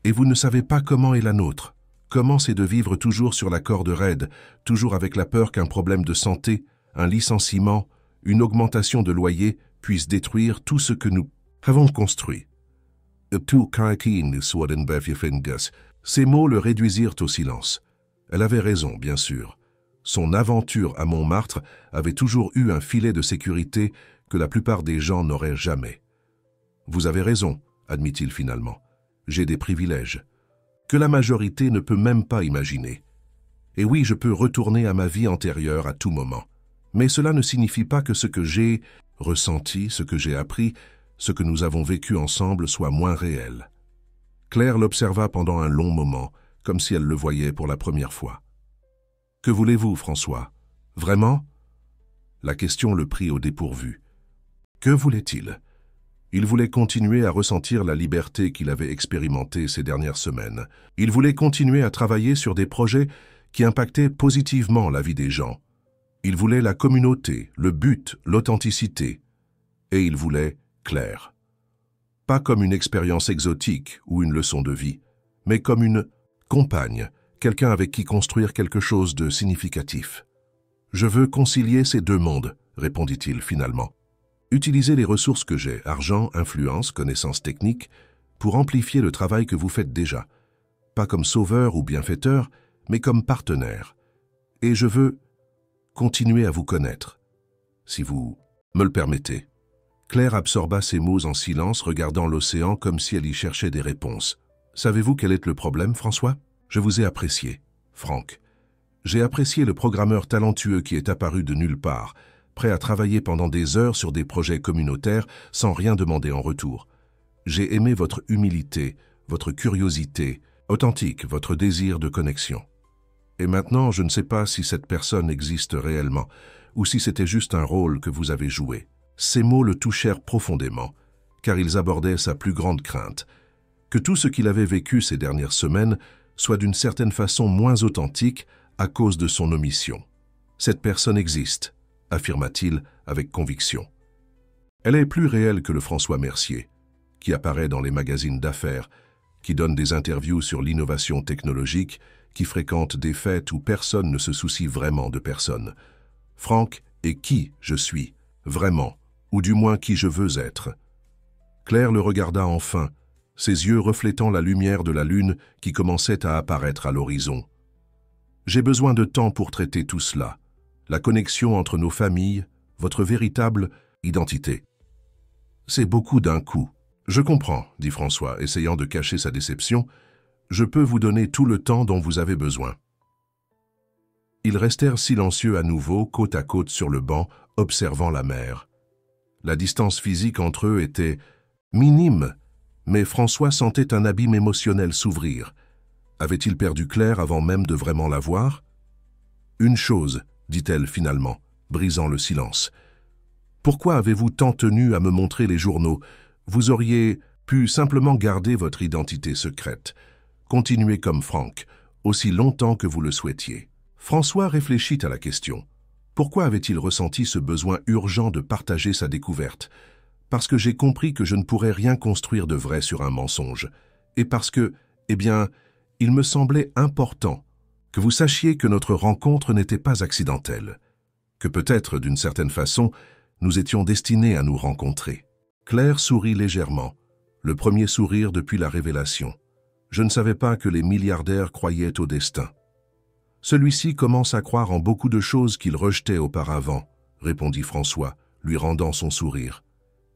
Et vous ne savez pas comment est la nôtre. Comment c'est de vivre toujours sur la corde raide, toujours avec la peur qu'un problème de santé, un licenciement, une augmentation de loyer puisse détruire tout ce que nous avons construit. Ces mots le réduisirent au silence. Elle avait raison, bien sûr. Son aventure à Montmartre avait toujours eu un filet de sécurité que la plupart des gens n'auraient jamais. Vous avez raison, admit-il finalement. J'ai des privilèges que la majorité ne peut même pas imaginer. Et oui, je peux retourner à ma vie antérieure à tout moment. Mais cela ne signifie pas que ce que j'ai ressenti, ce que j'ai appris, ce que nous avons vécu ensemble soit moins réel. Claire l'observa pendant un long moment, comme si elle le voyait pour la première fois. « Que voulez-vous, François? Vraiment ?» La question le prit au dépourvu. Que voulait-il? Il voulait continuer à ressentir la liberté qu'il avait expérimentée ces dernières semaines. Il voulait continuer à travailler sur des projets qui impactaient positivement la vie des gens. Il voulait la communauté, le but, l'authenticité. Et il voulait Claire. Pas comme une expérience exotique ou une leçon de vie, mais comme une compagne, quelqu'un avec qui construire quelque chose de significatif. « Je veux concilier ces deux mondes », répondit-il finalement. « Utiliser les ressources que j'ai, argent, influence, connaissances techniques, pour amplifier le travail que vous faites déjà. Pas comme sauveur ou bienfaiteur, mais comme partenaire. Et je veux continuer à vous connaître, si vous me le permettez. » Claire absorba ces mots en silence, regardant l'océan comme si elle y cherchait des réponses. « Savez-vous quel est le problème, François? Je vous ai apprécié, Franck. J'ai apprécié le programmeur talentueux qui est apparu de nulle part, prêt à travailler pendant des heures sur des projets communautaires sans rien demander en retour. J'ai aimé votre humilité, votre curiosité, authentique, votre désir de connexion. Et maintenant, je ne sais pas si cette personne existe réellement, ou si c'était juste un rôle que vous avez joué. » Ces mots le touchèrent profondément, car ils abordaient sa plus grande crainte, que tout ce qu'il avait vécu ces dernières semaines soit d'une certaine façon moins authentique à cause de son omission. « Cette personne existe », affirma-t-il avec conviction. « Elle est plus réelle que le François Mercier, qui apparaît dans les magazines d'affaires, qui donne des interviews sur l'innovation technologique, qui fréquente des fêtes où personne ne se soucie vraiment de personne. Franck est qui je suis, vraiment, ou du moins qui je veux être. » Claire le regarda enfin, ses yeux reflétant la lumière de la lune qui commençait à apparaître à l'horizon. « J'ai besoin de temps pour traiter tout cela, la connexion entre nos familles, votre véritable identité. » « C'est beaucoup d'un coup. »« Je comprends, » dit François, essayant de cacher sa déception. « Je peux vous donner tout le temps dont vous avez besoin. » Ils restèrent silencieux à nouveau, côte à côte sur le banc, observant la mer. La distance physique entre eux était minime, mais François sentait un abîme émotionnel s'ouvrir. Avait-il perdu Claire avant même de vraiment la voir? « Une chose, » dit-elle finalement, brisant le silence. « Pourquoi avez-vous tant tenu à me montrer les journaux? Vous auriez pu simplement garder votre identité secrète. Continuer comme Franck, aussi longtemps que vous le souhaitiez. » François réfléchit à la question. Pourquoi avait-il ressenti ce besoin urgent de partager sa découverte? Parce que j'ai compris que je ne pourrais rien construire de vrai sur un mensonge. Et parce que, eh bien, il me semblait important que vous sachiez que notre rencontre n'était pas accidentelle. Que peut-être, d'une certaine façon, nous étions destinés à nous rencontrer. Claire sourit légèrement, le premier sourire depuis la révélation. Je ne savais pas que les milliardaires croyaient au destin. Celui-ci commence à croire en beaucoup de choses qu'il rejetait auparavant, répondit François, lui rendant son sourire.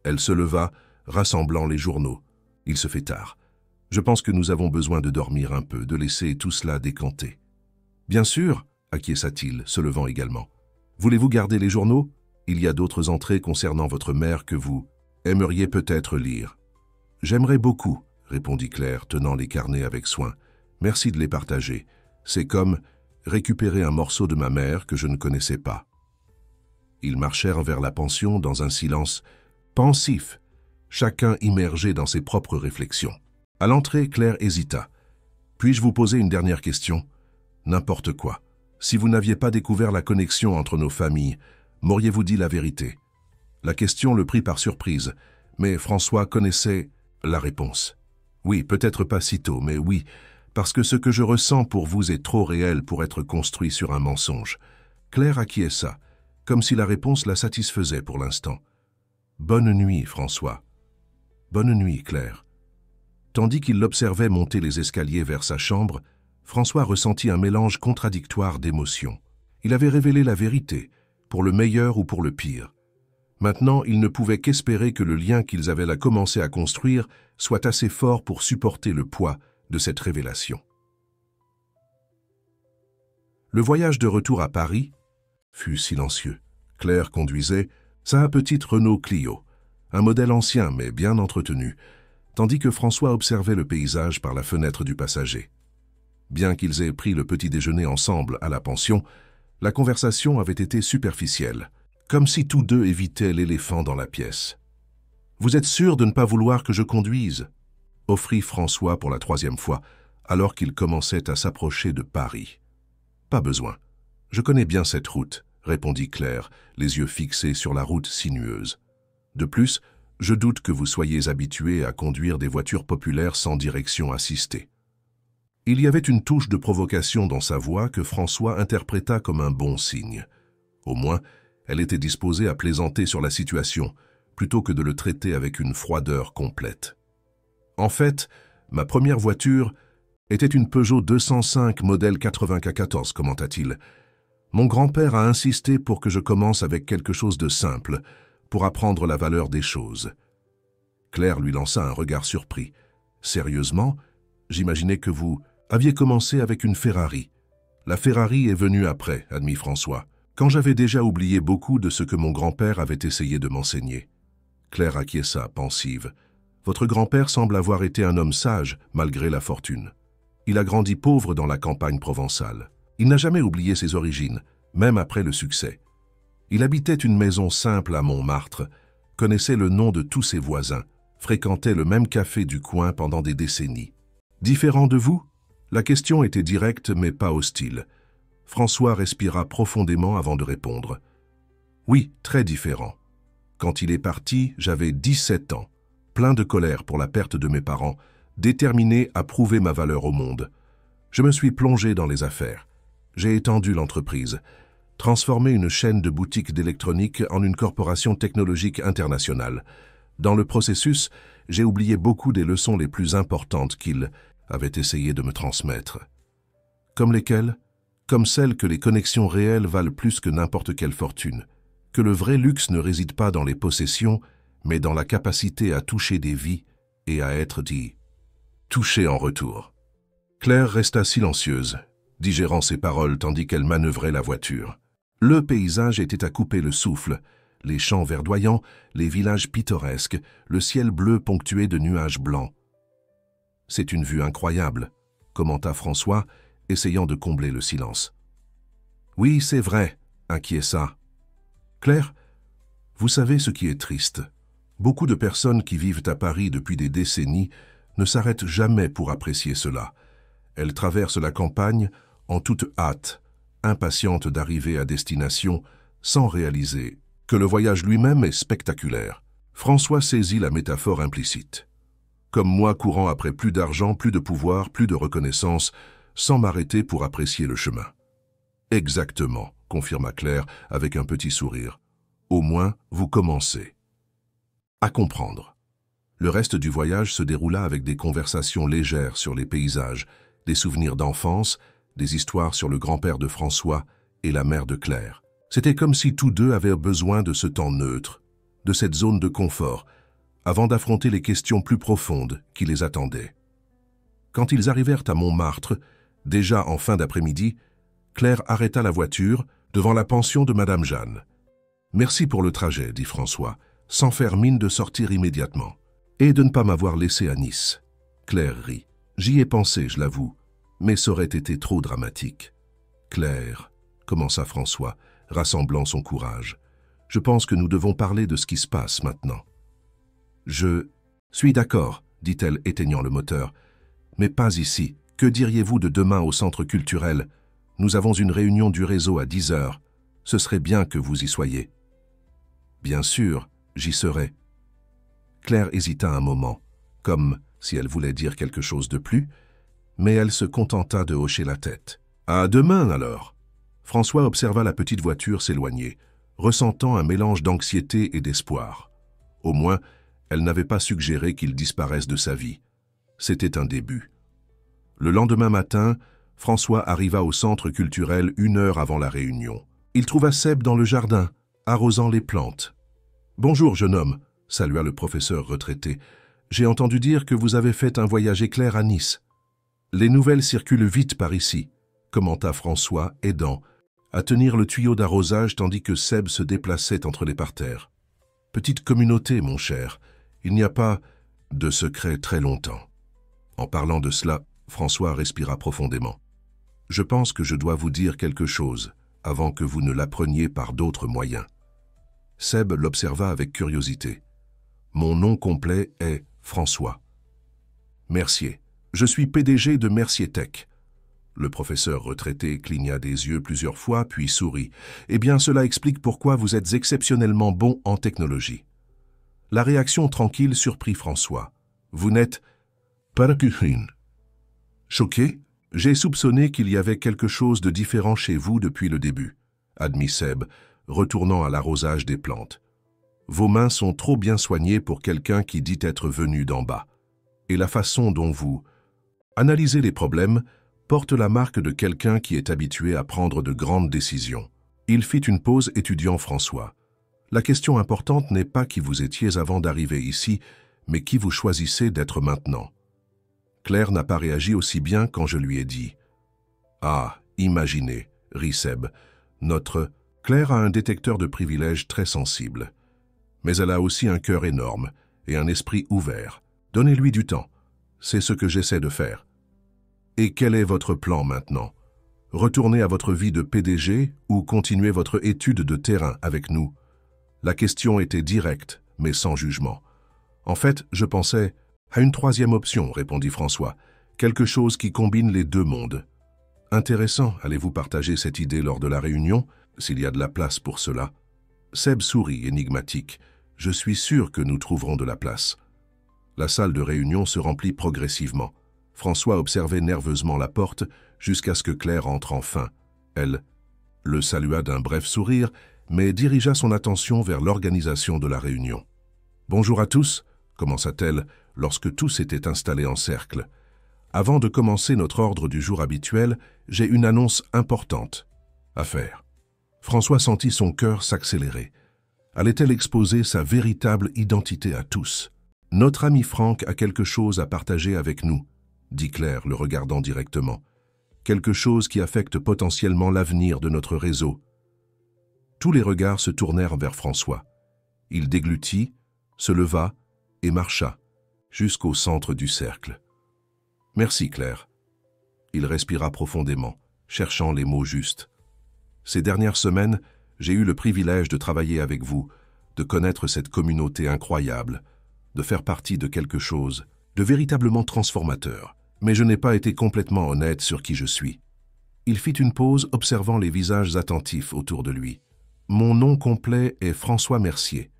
Elle se leva, rassemblant les journaux. Il se fait tard. Je pense que nous avons besoin de dormir un peu, de laisser tout cela décanter. Bien sûr, acquiesça-t-il, se levant également. Voulez-vous garder les journaux? Il y a d'autres entrées concernant votre mère que vous aimeriez peut-être lire. J'aimerais beaucoup, répondit Claire, tenant les carnets avec soin. Merci de les partager. C'est comme récupérer un morceau de ma mère que je ne connaissais pas. Ils marchèrent vers la pension dans un silence pensif, chacun immergé dans ses propres réflexions. À l'entrée, Claire hésita. « Puis-je vous poser une dernière question? N'importe quoi. Si vous n'aviez pas découvert la connexion entre nos familles, m'auriez-vous dit la vérité ?» La question le prit par surprise, mais François connaissait la réponse. « Oui, peut-être pas si tôt, mais oui, parce que ce que je ressens pour vous est trop réel pour être construit sur un mensonge. » Claire acquiesça, comme si la réponse la satisfaisait pour l'instant. « Bonne nuit, François. »« Bonne nuit, Claire. » Tandis qu'il l'observait monter les escaliers vers sa chambre, François ressentit un mélange contradictoire d'émotions. Il avait révélé la vérité, pour le meilleur ou pour le pire. Maintenant, il ne pouvait qu'espérer que le lien qu'ils avaient là commencé à construire soit assez fort pour supporter le poids de cette révélation. Le voyage de retour à Paris fut silencieux. Claire conduisait sa petite Renault Clio, un modèle ancien mais bien entretenu, tandis que François observait le paysage par la fenêtre du passager. Bien qu'ils aient pris le petit déjeuner ensemble à la pension, la conversation avait été superficielle, comme si tous deux évitaient l'éléphant dans la pièce. « Vous êtes sûr de ne pas vouloir que je conduise ?» offrit François pour la 3e fois, alors qu'il commençait à s'approcher de Paris. « Pas besoin. Je connais bien cette route, » répondit Claire, les yeux fixés sur la route sinueuse. « De plus, je doute que vous soyez habitué à conduire des voitures populaires sans direction assistée. » Il y avait une touche de provocation dans sa voix que François interpréta comme un bon signe. Au moins, elle était disposée à plaisanter sur la situation, plutôt que de le traiter avec une froideur complète. « En fait, ma première voiture était une Peugeot 205 modèle 94, commenta-t-il. Mon grand-père a insisté pour que je commence avec quelque chose de simple, pour apprendre la valeur des choses. » Claire lui lança un regard surpris. « Sérieusement, j'imaginais que vous aviez commencé avec une Ferrari. »« La Ferrari est venue après, » admit François, quand j'avais déjà oublié beaucoup de ce que mon grand-père avait essayé de m'enseigner. Claire acquiesça, pensive. « Votre grand-père semble avoir été un homme sage, malgré la fortune. Il a grandi pauvre dans la campagne provençale. Il n'a jamais oublié ses origines, même après le succès. Il habitait une maison simple à Montmartre, connaissait le nom de tous ses voisins, fréquentait le même café du coin pendant des décennies. Différent de vous ? » La question était directe mais pas hostile. François respira profondément avant de répondre. « Oui, très différent. Quand il est parti, j'avais 17 ans, plein de colère pour la perte de mes parents, déterminé à prouver ma valeur au monde. Je me suis plongé dans les affaires. J'ai étendu l'entreprise, transformé une chaîne de boutiques d'électronique en une corporation technologique internationale. Dans le processus, j'ai oublié beaucoup des leçons les plus importantes qu'il avait essayé de me transmettre. Comme lesquelles ? Comme celles que les connexions réelles valent plus que n'importe quelle fortune, que le vrai luxe ne réside pas dans les possessions, mais dans la capacité à toucher des vies et à être dit « touché en retour ». Claire resta silencieuse, digérant ses paroles tandis qu'elle manœuvrait la voiture. Le paysage était à couper le souffle, les champs verdoyants, les villages pittoresques, le ciel bleu ponctué de nuages blancs. « C'est une vue incroyable », commenta François, essayant de combler le silence. « Oui, c'est vrai, » acquiesça. « Claire, vous savez ce qui est triste. Beaucoup de personnes qui vivent à Paris depuis des décennies ne s'arrêtent jamais pour apprécier cela. Elles traversent la campagne en toute hâte, impatientes d'arriver à destination, sans réaliser que le voyage lui-même est spectaculaire. » François saisit la métaphore implicite. « Comme moi courant après plus d'argent, plus de pouvoir, plus de reconnaissance, sans m'arrêter pour apprécier le chemin. »« Exactement, » confirma Claire avec un petit sourire. « Au moins, vous commencez. » À comprendre. Le reste du voyage se déroula avec des conversations légères sur les paysages, des souvenirs d'enfance, des histoires sur le grand-père de François et la mère de Claire. C'était comme si tous deux avaient besoin de ce temps neutre, de cette zone de confort, avant d'affronter les questions plus profondes qui les attendaient. Quand ils arrivèrent à Montmartre, déjà en fin d'après-midi, Claire arrêta la voiture devant la pension de Madame Jeanne. « Merci pour le trajet, » dit François, sans faire mine de sortir immédiatement. « Et de ne pas m'avoir laissé à Nice. » Claire rit. « J'y ai pensé, je l'avoue, mais ça aurait été trop dramatique. »« Claire, » commença François, rassemblant son courage, « je pense que nous devons parler de ce qui se passe maintenant. »« Je suis d'accord, » dit-elle, éteignant le moteur. « Mais pas ici. Que diriez-vous de demain au centre culturel? Nous avons une réunion du réseau à 10 heures. Ce serait bien que vous y soyez. »« Bien sûr, j'y serai. » Claire hésita un moment, comme si elle voulait dire quelque chose de plus, mais elle se contenta de hocher la tête. « À demain, alors !» François observa la petite voiture s'éloigner, ressentant un mélange d'anxiété et d'espoir. Au moins, elle n'avait pas suggéré qu'il disparaisse de sa vie. C'était un début. Le lendemain matin, François arriva au centre culturel 1 heure avant la réunion. Il trouva Seb dans le jardin, arrosant les plantes. « Bonjour, jeune homme », salua le professeur retraité. « J'ai entendu dire que vous avez fait un voyage éclair à Nice. Les nouvelles circulent vite par ici. commenta François, aidant à tenir le tuyau d'arrosage tandis que Seb se déplaçait entre les parterres. Petite communauté, mon cher, il n'y a pas de secret très longtemps. En parlant de cela, François respira profondément. Je pense que je dois vous dire quelque chose avant que vous ne l'appreniez par d'autres moyens. Seb l'observa avec curiosité. Mon nom complet est François Mercier. Je suis PDG de Mercier Tech. Le professeur retraité cligna des yeux plusieurs fois, puis sourit. Eh bien, cela explique pourquoi vous êtes exceptionnellement bon en technologie. La réaction tranquille surprit François. Vous n'êtes pas qu'une. Choqué, j'ai soupçonné qu'il y avait quelque chose de différent chez vous depuis le début, admit Seb, retournant à l'arrosage des plantes. Vos mains sont trop bien soignées pour quelqu'un qui dit être venu d'en bas. Et la façon dont vous analysez les problèmes porte la marque de quelqu'un qui est habitué à prendre de grandes décisions. Il fit une pause étudiant François. La question importante n'est pas qui vous étiez avant d'arriver ici, mais qui vous choisissez d'être maintenant. Claire n'a pas réagi aussi bien quand je lui ai dit. Ah, imaginez, rit Seb. Notre Claire a un détecteur de privilèges très sensible. Mais elle a aussi un cœur énorme et un esprit ouvert. Donnez-lui du temps. C'est ce que j'essaie de faire. Et quel est votre plan maintenant? Retourner à votre vie de PDG ou continuer votre étude de terrain avec nous? La question était directe, mais sans jugement. En fait, je pensais à une troisième option, répondit François. Quelque chose qui combine les deux mondes. Intéressant, allez-vous partager cette idée lors de la réunion, s'il y a de la place pour cela? Seb sourit, énigmatique. Je suis sûr que nous trouverons de la place. La salle de réunion se remplit progressivement. François observait nerveusement la porte jusqu'à ce que Claire entre enfin. Elle le salua d'un bref sourire, mais dirigea son attention vers l'organisation de la réunion. « Bonjour à tous », commença-t-elle lorsque tous étaient installés en cercle. « Avant de commencer notre ordre du jour habituel, j'ai une annonce importante à faire. » François sentit son cœur s'accélérer. Allait-elle exposer sa véritable identité à tous? « Notre ami Franck a quelque chose à partager avec nous, » dit Claire, le regardant directement. « Quelque chose qui affecte potentiellement l'avenir de notre réseau. » Tous les regards se tournèrent vers François. Il déglutit, se leva et marcha jusqu'au centre du cercle. « Merci, Claire. » Il respira profondément, cherchant les mots justes. « Ces dernières semaines, j'ai eu le privilège de travailler avec vous, de connaître cette communauté incroyable, de faire partie de quelque chose de véritablement transformateur. Mais je n'ai pas été complètement honnête sur qui je suis. » Il fit une pause, observant les visages attentifs autour de lui. « Mon nom complet est François Mercier.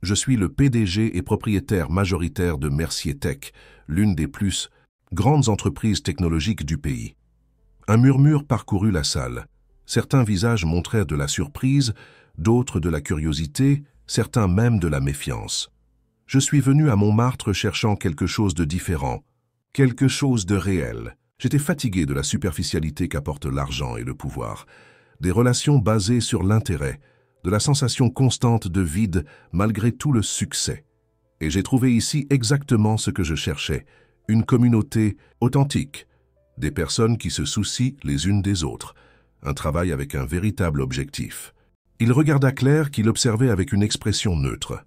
Je suis le PDG et propriétaire majoritaire de Mercier Tech, l'une des plus grandes entreprises technologiques du pays. » Un murmure parcourut la salle. Certains visages montrèrent de la surprise, d'autres de la curiosité, certains même de la méfiance. Je suis venu à Montmartre cherchant quelque chose de différent, quelque chose de réel. J'étais fatigué de la superficialité qu'apportent l'argent et le pouvoir, des relations basées sur l'intérêt, de la sensation constante de vide malgré tout le succès. Et j'ai trouvé ici exactement ce que je cherchais, une communauté authentique, des personnes qui se soucient les unes des autres, un travail avec un véritable objectif. Il regarda Claire qui l'observait avec une expression neutre.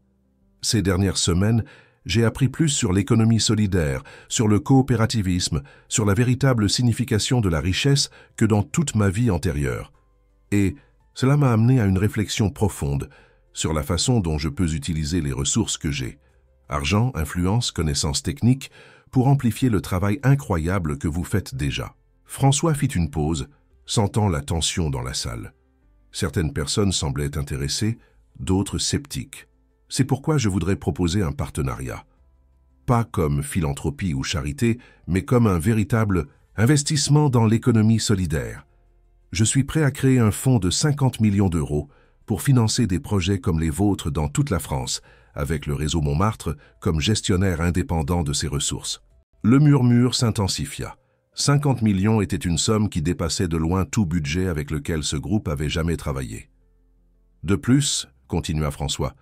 Ces dernières semaines, j'ai appris plus sur l'économie solidaire, sur le coopérativisme, sur la véritable signification de la richesse que dans toute ma vie antérieure. Et cela m'a amené à une réflexion profonde sur la façon dont je peux utiliser les ressources que j'ai, argent, influence, connaissances techniques, pour amplifier le travail incroyable que vous faites déjà. François fit une pause, sentant la tension dans la salle. Certaines personnes semblaient intéressées, d'autres sceptiques. C'est pourquoi je voudrais proposer un partenariat. Pas comme philanthropie ou charité, mais comme un véritable investissement dans l'économie solidaire. Je suis prêt à créer un fonds de 50 millions d'euros pour financer des projets comme les vôtres dans toute la France, avec le réseau Montmartre comme gestionnaire indépendant de ses ressources. Le murmure s'intensifia. 50 millions était une somme qui dépassait de loin tout budget avec lequel ce groupe avait jamais travaillé. De plus, continua François,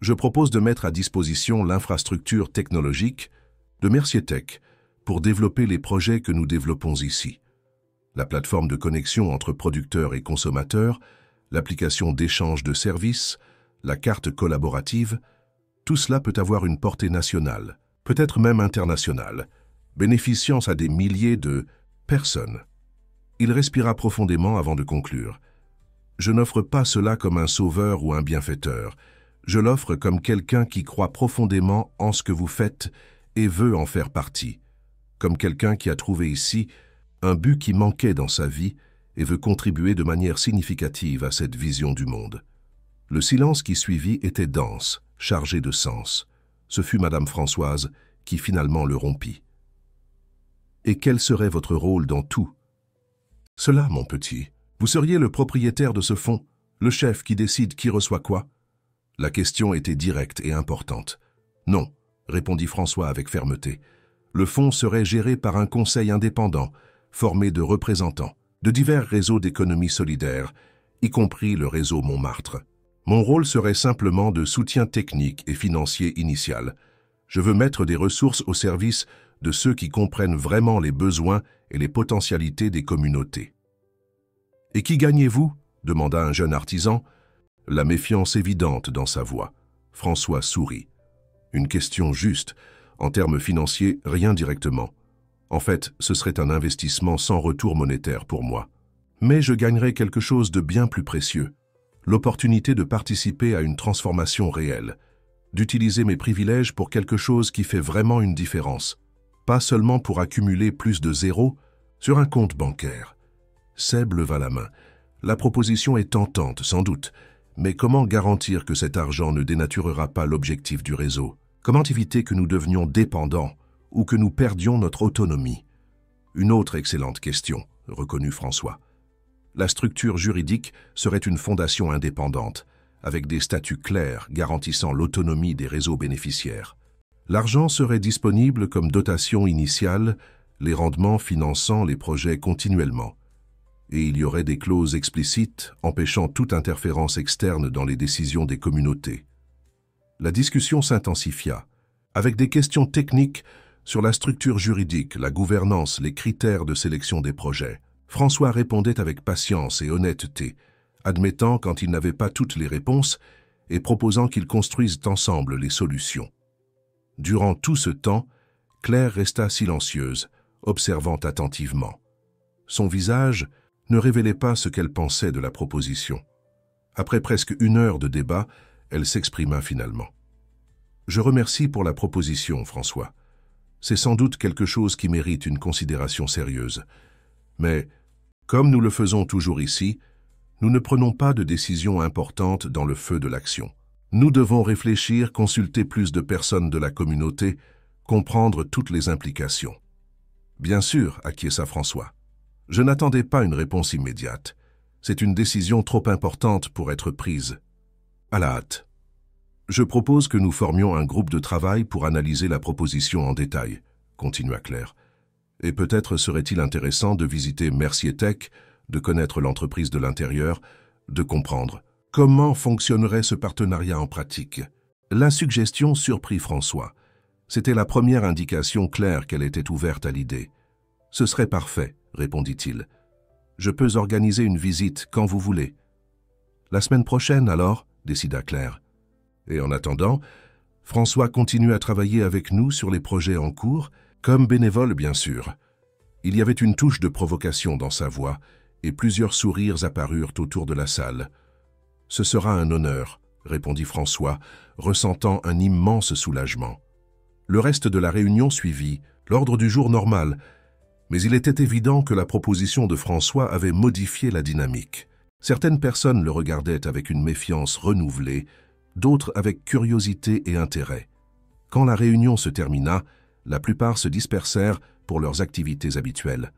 je propose de mettre à disposition l'infrastructure technologique de Mercier Tech pour développer les projets que nous développons ici. la plateforme de connexion entre producteurs et consommateurs, l'application d'échange de services, la carte collaborative, tout cela peut avoir une portée nationale, peut-être même internationale, bénéficiant à des milliers de personnes. Il respira profondément avant de conclure. Je n'offre pas cela comme un sauveur ou un bienfaiteur. Je l'offre comme quelqu'un qui croit profondément en ce que vous faites et veut en faire partie. Comme quelqu'un qui a trouvé ici un but qui manquait dans sa vie et veut contribuer de manière significative à cette vision du monde. Le silence qui suivit était dense, chargé de sens. Ce fut Madame Françoise qui finalement le rompit. « Et quel serait votre rôle dans tout ?»« Cela, mon petit. Vous seriez le propriétaire de ce fonds, le chef qui décide qui reçoit quoi ?» La question était directe et importante. « Non », répondit François avec fermeté. « Le fonds serait géré par un conseil indépendant, formé de représentants, de divers réseaux d'économie solidaire, y compris le réseau Montmartre. Mon rôle serait simplement de soutien technique et financier initial. Je veux mettre des ressources au service de ceux qui comprennent vraiment les besoins et les potentialités des communautés. »« Et qui gagnez-vous » demanda un jeune artisan, la méfiance évidente dans sa voix. François sourit. « Une question juste. En termes financiers, rien directement. En fait, ce serait un investissement sans retour monétaire pour moi. Mais je gagnerais quelque chose de bien plus précieux. L'opportunité de participer à une transformation réelle, d'utiliser mes privilèges pour quelque chose qui fait vraiment une différence, pas seulement pour accumuler plus de zéros sur un compte bancaire. » Seb leva la main. « La proposition est tentante, sans doute, mais comment garantir que cet argent ne dénaturera pas l'objectif du réseau? Comment éviter que nous devenions dépendants ou que nous perdions notre autonomie? » Une autre excellente question, reconnut François. La structure juridique serait une fondation indépendante, avec des statuts clairs garantissant l'autonomie des réseaux bénéficiaires. L'argent serait disponible comme dotation initiale, les rendements finançant les projets continuellement. Et il y aurait des clauses explicites empêchant toute interférence externe dans les décisions des communautés. La discussion s'intensifia, avec des questions techniques sur la structure juridique, la gouvernance, les critères de sélection des projets. François répondait avec patience et honnêteté, admettant quand il n'avait pas toutes les réponses et proposant qu'ils construisent ensemble les solutions. Durant tout ce temps, Claire resta silencieuse, observant attentivement. Son visage ne révélait pas ce qu'elle pensait de la proposition. Après presque 1 heure de débat, elle s'exprima finalement. « Je remercie pour la proposition, François. C'est sans doute quelque chose qui mérite une considération sérieuse. Mais, comme nous le faisons toujours ici, nous ne prenons pas de décisions importantes dans le feu de l'action. Nous devons réfléchir, consulter plus de personnes de la communauté, comprendre toutes les implications. » « Bien sûr, acquiesça François. Je n'attendais pas une réponse immédiate. C'est une décision trop importante pour être prise. À la hâte. Je propose que nous formions un groupe de travail pour analyser la proposition en détail, continua Claire. Et peut-être serait-il intéressant de visiter Mercier Tech, de connaître l'entreprise de l'intérieur, de comprendre comment fonctionnerait ce partenariat en pratique. La suggestion surprit François. C'était la première indication claire qu'elle était ouverte à l'idée. « Ce serait parfait, » répondit-il. « Je peux organiser une visite quand vous voulez. »« La semaine prochaine, alors ?» décida Claire. Et en attendant, François continue à travailler avec nous sur les projets en cours, comme bénévole bien sûr. Il y avait une touche de provocation dans sa voix, et plusieurs sourires apparurent autour de la salle. « Ce sera un honneur, » répondit François, ressentant un immense soulagement. Le reste de la réunion suivit, l'ordre du jour normal, mais il était évident que la proposition de François avait modifié la dynamique. Certaines personnes le regardaient avec une méfiance renouvelée, d'autres avec curiosité et intérêt. Quand la réunion se termina, la plupart se dispersèrent pour leurs activités habituelles.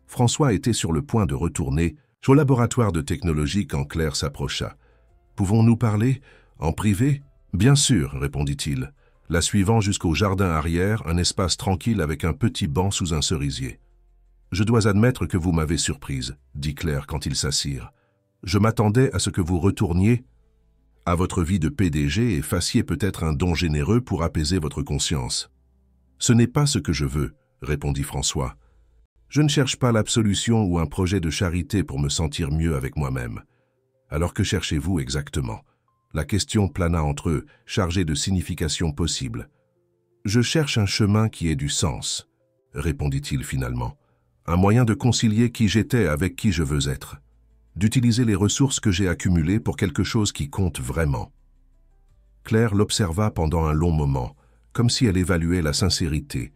François était sur le point de retourner au laboratoire de technologie quand Claire s'approcha. « Pouvons-nous parler? En privé ?»« Bien sûr, » répondit-il, la suivant jusqu'au jardin arrière, un espace tranquille avec un petit banc sous un cerisier. « Je dois admettre que vous m'avez surprise, » dit Claire quand ils s'assirent. « Je m'attendais à ce que vous retourniez à votre vie de PDG et fassiez peut-être un don généreux pour apaiser votre conscience. »« Ce n'est pas ce que je veux, » répondit François. « Je ne cherche pas l'absolution ou un projet de charité pour me sentir mieux avec moi-même. Alors que cherchez-vous exactement? La question plana entre eux, chargée de significations possibles. Je cherche un chemin qui ait du sens, répondit-il finalement. Un moyen de concilier qui j'étais avec qui je veux être. D'utiliser les ressources que j'ai accumulées pour quelque chose qui compte vraiment. Claire l'observa pendant un long moment, comme si elle évaluait la sincérité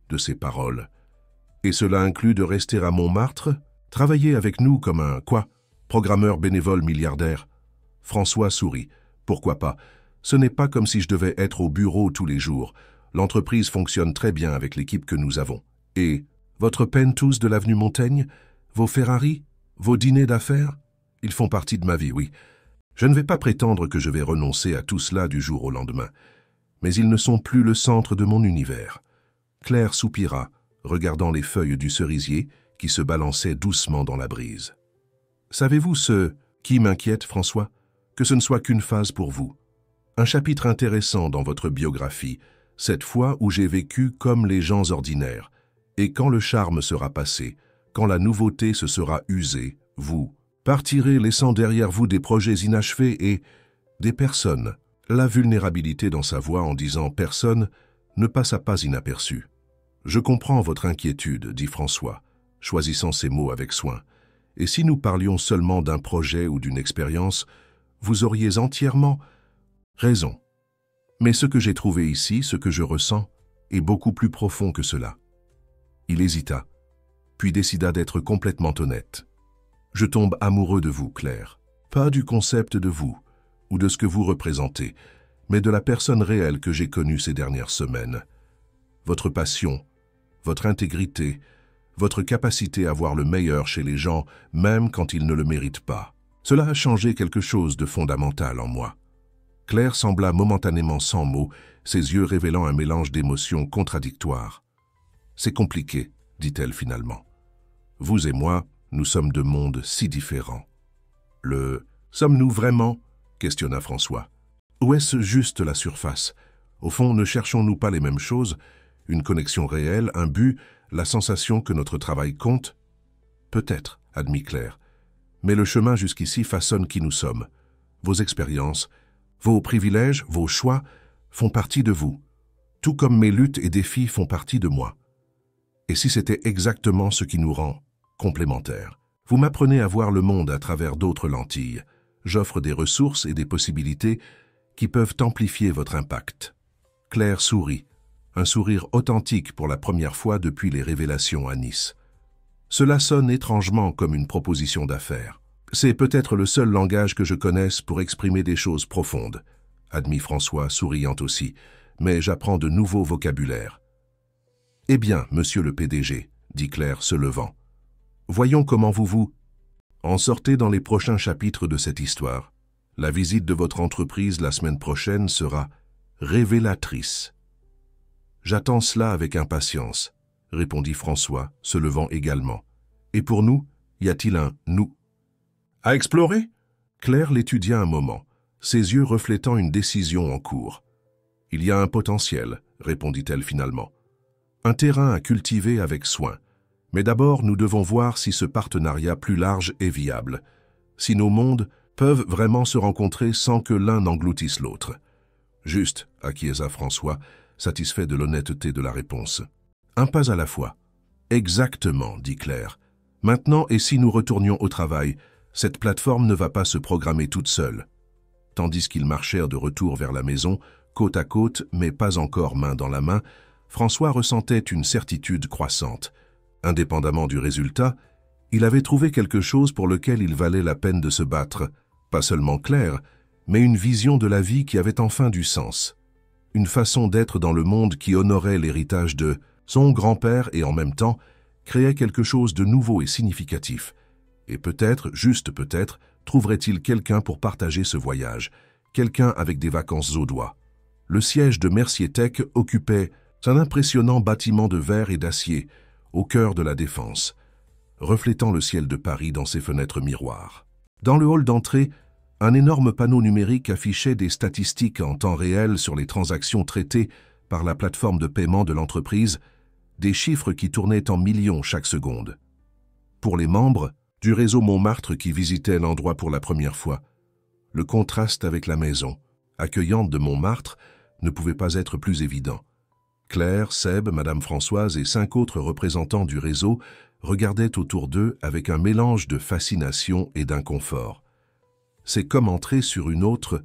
de ses paroles. Et cela inclut de rester à Montmartre, travailler avec nous comme un, programmeur bénévole milliardaire. François sourit. Pourquoi pas? Ce n'est pas comme si je devais être au bureau tous les jours. L'entreprise fonctionne très bien avec l'équipe que nous avons. Et votre Penthouse de l'avenue Montaigne, vos Ferrari, vos dîners d'affaires, ils font partie de ma vie, oui. Je ne vais pas prétendre que je vais renoncer à tout cela du jour au lendemain. Mais ils ne sont plus le centre de mon univers. Claire soupira, regardant les feuilles du cerisier qui se balançaient doucement dans la brise. Savez-vous ce qui m'inquiète, François? Que ce ne soit qu'une phase pour vous. Un chapitre intéressant dans votre biographie, cette fois où j'ai vécu comme les gens ordinaires. Et quand le charme sera passé, quand la nouveauté se sera usée, vous partirez laissant derrière vous des projets inachevés et des personnes. La vulnérabilité dans sa voix en disant « personne » ne passa pas inaperçue. « Je comprends votre inquiétude, » dit François, choisissant ses mots avec soin. « Et si nous parlions seulement d'un projet ou d'une expérience, vous auriez entièrement raison. Mais ce que j'ai trouvé ici, ce que je ressens, est beaucoup plus profond que cela. » Il hésita, puis décida d'être complètement honnête. « Je tombe amoureux de vous, Claire. Pas du concept de vous, ou de ce que vous représentez, mais de la personne réelle que j'ai connue ces dernières semaines. Votre passion, votre intégrité, votre capacité à voir le meilleur chez les gens, même quand ils ne le méritent pas. Cela a changé quelque chose de fondamental en moi. » Claire sembla momentanément sans mots, ses yeux révélant un mélange d'émotions contradictoires. « C'est compliqué, » dit-elle finalement. « Vous et moi, nous sommes de mondes si différents. » « Sommes-nous vraiment ?» questionna François. « Ou est-ce juste la surface? Au fond, ne cherchons-nous pas les mêmes choses? Une connexion réelle, un but, la sensation que notre travail compte? » « Peut-être, » admit Claire. « Mais le chemin jusqu'ici façonne qui nous sommes. Vos expériences, vos privilèges, vos choix font partie de vous, tout comme mes luttes et défis font partie de moi. Et si c'était exactement ce qui nous rend complémentaires? Vous m'apprenez à voir le monde à travers d'autres lentilles. J'offre des ressources et des possibilités qui peuvent amplifier votre impact. » Claire sourit, un sourire authentique pour la première fois depuis les révélations à Nice. Cela sonne étrangement comme une proposition d'affaires. C'est peut-être le seul langage que je connaisse pour exprimer des choses profondes, admit François, souriant aussi, mais j'apprends de nouveaux vocabulaires. Eh bien, monsieur le PDG, dit Claire, se levant. Voyons comment vous en sortez dans les prochains chapitres de cette histoire. La visite de votre entreprise la semaine prochaine sera révélatrice. J'attends cela avec impatience, répondit François, se levant également. Et pour nous, y a-t-il un « nous » à explorer? Claire l'étudia un moment, ses yeux reflétant une décision en cours. Il y a un potentiel, répondit-elle finalement. Un terrain à cultiver avec soin. Mais d'abord, nous devons voir si ce partenariat plus large est viable, si nos mondes peuvent vraiment se rencontrer sans que l'un n'engloutisse l'autre. Juste, acquiesça François, satisfait de l'honnêteté de la réponse. Un pas à la fois. Exactement, dit Claire. Maintenant, et si nous retournions au travail, cette plateforme ne va pas se programmer toute seule. Tandis qu'ils marchèrent de retour vers la maison, côte à côte, mais pas encore main dans la main, François ressentait une certitude croissante. Indépendamment du résultat, il avait trouvé quelque chose pour lequel il valait la peine de se battre, pas seulement Claire, mais une vision de la vie qui avait enfin du sens. Une façon d'être dans le monde qui honorait l'héritage de son grand-père et en même temps créait quelque chose de nouveau et significatif. Et peut-être, juste peut-être, trouverait-il quelqu'un pour partager ce voyage, quelqu'un avec des vacances aux doigts. Le siège de Mercier Tech occupait un impressionnant bâtiment de verre et d'acier, au cœur de la Défense, reflétant le ciel de Paris dans ses fenêtres miroirs. Dans le hall d'entrée, un énorme panneau numérique affichait des statistiques en temps réel sur les transactions traitées par la plateforme de paiement de l'entreprise, des chiffres qui tournaient en millions chaque seconde. Pour les membres du réseau Montmartre qui visitaient l'endroit pour la première fois, le contraste avec la maison accueillante de Montmartre ne pouvait pas être plus évident. Claire, Seb, Madame Françoise et 5 autres représentants du réseau regardaient autour d'eux avec un mélange de fascination et d'inconfort. « C'est comme entrer sur une autre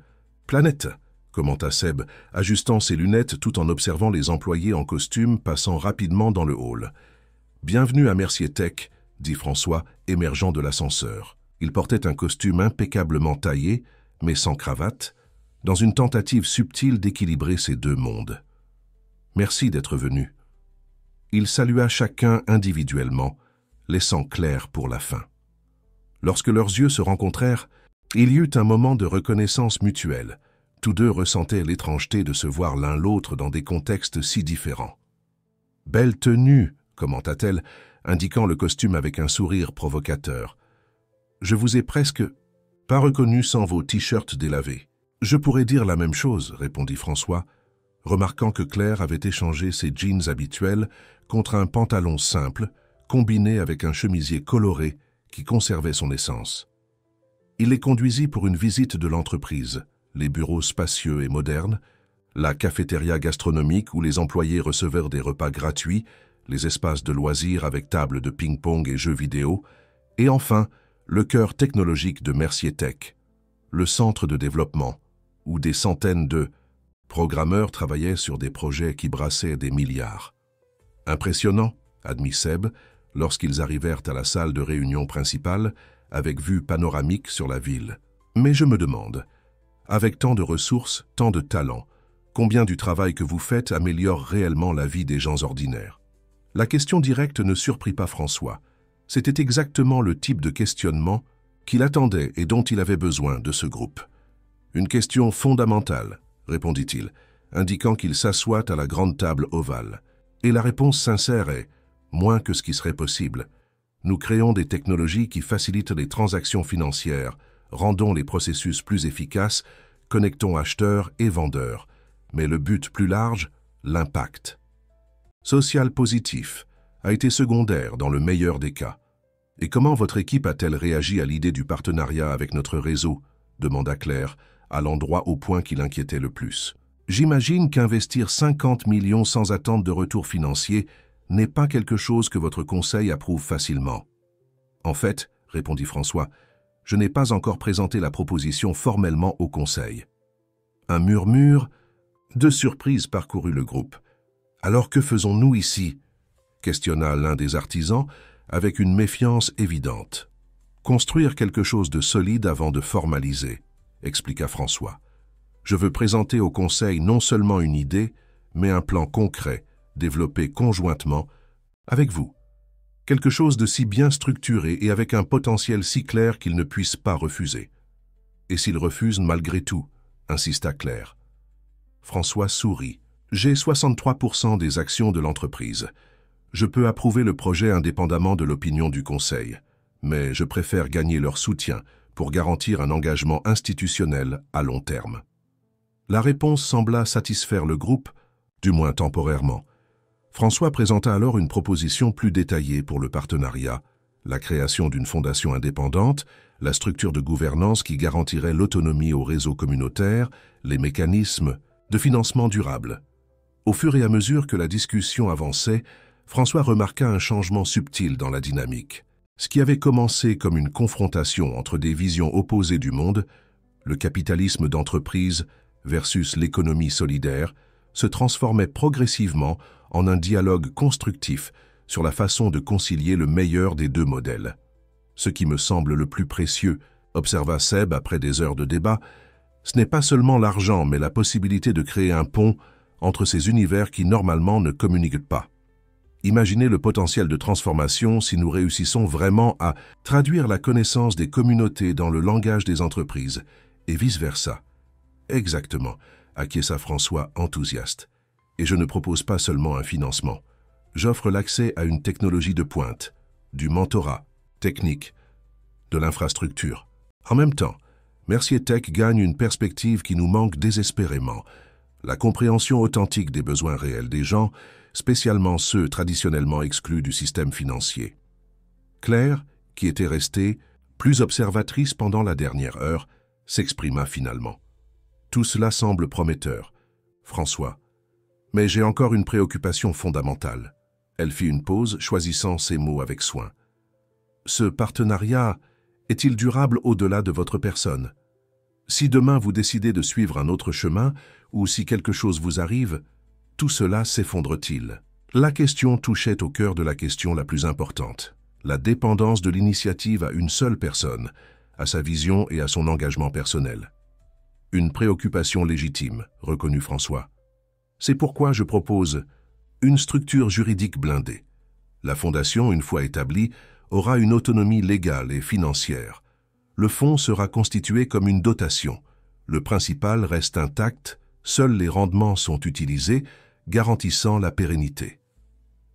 planète », commenta Seb, ajustant ses lunettes tout en observant les employés en costume passant rapidement dans le hall. « Bienvenue à Mercier Tech », dit François, émergeant de l'ascenseur. Il portait un costume impeccablement taillé, mais sans cravate, dans une tentative subtile d'équilibrer ces deux mondes. « Merci d'être venu. » Il salua chacun individuellement, laissant Claire pour la fin. Lorsque leurs yeux se rencontrèrent, il y eut un moment de reconnaissance mutuelle. Tous deux ressentaient l'étrangeté de se voir l'un l'autre dans des contextes si différents. « Belle tenue », commenta-t-elle, indiquant le costume avec un sourire provocateur. « Je vous ai presque pas reconnu sans vos t-shirts délavés. »« Je pourrais dire la même chose, » répondit François, remarquant que Claire avait échangé ses jeans habituels contre un pantalon simple, combiné avec un chemisier coloré qui conservait son essence. Il les conduisit pour une visite de l'entreprise, les bureaux spacieux et modernes, la cafétéria gastronomique où les employés recevèrent des repas gratuits, les espaces de loisirs avec table de ping-pong et jeux vidéo, et enfin, le cœur technologique de Mercier Tech, le centre de développement, où des centaines de programmeurs travaillaient sur des projets qui brassaient des milliards. Impressionnant, admit Seb, lorsqu'ils arrivèrent à la salle de réunion principale, avec vue panoramique sur la ville. Mais je me demande, avec tant de ressources, tant de talents, combien du travail que vous faites améliore réellement la vie des gens ordinaires? La question directe ne surprit pas François. C'était exactement le type de questionnement qu'il attendait et dont il avait besoin de ce groupe. Une question fondamentale, répondit-il, indiquant qu'il s'assoit à la grande table ovale. Et la réponse sincère est « moins que ce qui serait possible. Nous créons des technologies qui facilitent les transactions financières, rendons les processus plus efficaces, connectons acheteurs et vendeurs. Mais le but plus large, l'impact social positif, a été secondaire dans le meilleur des cas. Et comment votre équipe a-t-elle réagi à l'idée du partenariat avec notre réseau? Demanda Claire, à l'endroit au point qui l'inquiétait le plus. J'imagine qu'investir 50 millions sans attente de retour financier n'est pas quelque chose que votre conseil approuve facilement. En fait, répondit François, je n'ai pas encore présenté la proposition formellement au conseil. Un murmure de surprise parcourut le groupe. Alors que faisons-nous ici? Questionna l'un des artisans avec une méfiance évidente. Construire quelque chose de solide avant de formaliser, expliqua François. Je veux présenter au conseil non seulement une idée, mais un plan concret, développé conjointement avec vous. Quelque chose de si bien structuré et avec un potentiel si clair qu'il ne puisse pas refuser. Et s'il refuse malgré tout, insista Claire. François sourit. J'ai 63% des actions de l'entreprise. Je peux approuver le projet indépendamment de l'opinion du conseil, mais je préfère gagner leur soutien pour garantir un engagement institutionnel à long terme. La réponse sembla satisfaire le groupe, du moins temporairement. François présenta alors une proposition plus détaillée pour le partenariat, la création d'une fondation indépendante, la structure de gouvernance qui garantirait l'autonomie au réseau communautaire, les mécanismes de financement durable. Au fur et à mesure que la discussion avançait, François remarqua un changement subtil dans la dynamique. Ce qui avait commencé comme une confrontation entre des visions opposées du monde, le capitalisme d'entreprise versus l'économie solidaire, se transformait progressivement en un dialogue constructif sur la façon de concilier le meilleur des deux modèles. Ce qui me semble le plus précieux, observa Seb après des heures de débat, ce n'est pas seulement l'argent, mais la possibilité de créer un pont entre ces univers qui normalement ne communiquent pas. Imaginez le potentiel de transformation si nous réussissons vraiment à traduire la connaissance des communautés dans le langage des entreprises, et vice-versa. Exactement, acquiesça François enthousiaste. Et je ne propose pas seulement un financement. J'offre l'accès à une technologie de pointe, du mentorat, technique, de l'infrastructure. En même temps, Mercier Tech gagne une perspective qui nous manque désespérément, la compréhension authentique des besoins réels des gens, spécialement ceux traditionnellement exclus du système financier. Claire, qui était restée, plus observatrice pendant la dernière heure, s'exprima finalement. Tout cela semble prometteur, François. Mais j'ai encore une préoccupation fondamentale. Elle fit une pause, choisissant ses mots avec soin. Ce partenariat est-il durable au-delà de votre personne? Si demain vous décidez de suivre un autre chemin, ou si quelque chose vous arrive, tout cela s'effondre-t-il? La question touchait au cœur de la question la plus importante, la dépendance de l'initiative à une seule personne, à sa vision et à son engagement personnel. Une préoccupation légitime, reconnut François. C'est pourquoi je propose une structure juridique blindée. La fondation, une fois établie, aura une autonomie légale et financière. Le fonds sera constitué comme une dotation. Le principal reste intact, seuls les rendements sont utilisés, garantissant la pérennité.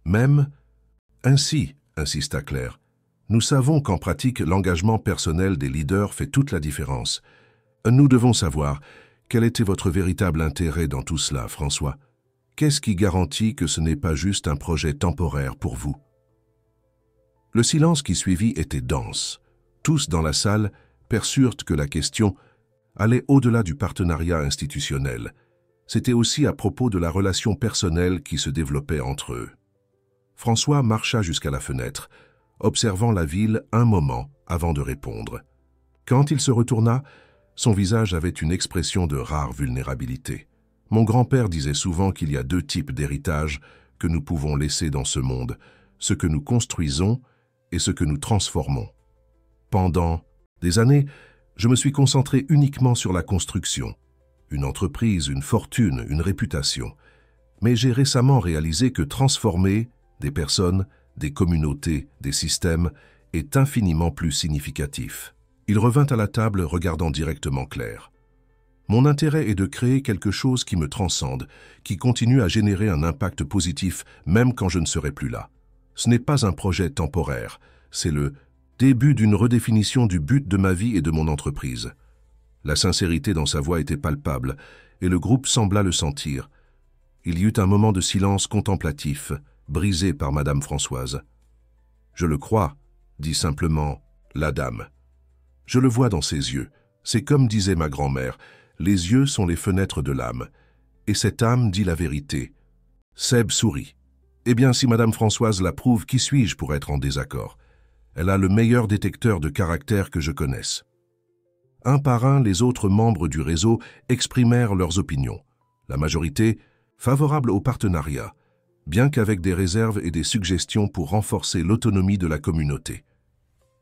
Même ainsi, insista Claire, nous savons qu'en pratique, l'engagement personnel des leaders fait toute la différence. Nous devons savoir quel était votre véritable intérêt dans tout cela, François. Qu'est-ce qui garantit que ce n'est pas juste un projet temporaire pour vous? Le silence qui suivit était dense. Tous dans la salle perçurent que la question allait au-delà du partenariat institutionnel. C'était aussi à propos de la relation personnelle qui se développait entre eux. François marcha jusqu'à la fenêtre, observant la ville un moment avant de répondre. Quand il se retourna, son visage avait une expression de rare vulnérabilité. Mon grand-père disait souvent qu'il y a deux types d'héritage que nous pouvons laisser dans ce monde, ce que nous construisons et ce que nous transformons. Pendant des années, je me suis concentré uniquement sur la construction. Une entreprise, une fortune, une réputation. Mais j'ai récemment réalisé que transformer des personnes, des communautés, des systèmes est infiniment plus significatif. Il revint à la table regardant directement Claire. Mon intérêt est de créer quelque chose qui me transcende, qui continue à générer un impact positif même quand je ne serai plus là. Ce n'est pas un projet temporaire, c'est le début d'une redéfinition du but de ma vie et de mon entreprise. La sincérité dans sa voix était palpable, et le groupe sembla le sentir. Il y eut un moment de silence contemplatif, brisé par Madame Françoise. « Je le crois », dit simplement la dame. « Je le vois dans ses yeux. C'est comme disait ma grand-mère, les yeux sont les fenêtres de l'âme. Et cette âme dit la vérité. » Seb sourit. « Eh bien, si Madame Françoise l'approuve, qui suis-je pour être en désaccord? Elle a le meilleur détecteur de caractère que je connaisse. » Un par un, les autres membres du réseau exprimèrent leurs opinions. La majorité, favorable au partenariat, bien qu'avec des réserves et des suggestions pour renforcer l'autonomie de la communauté.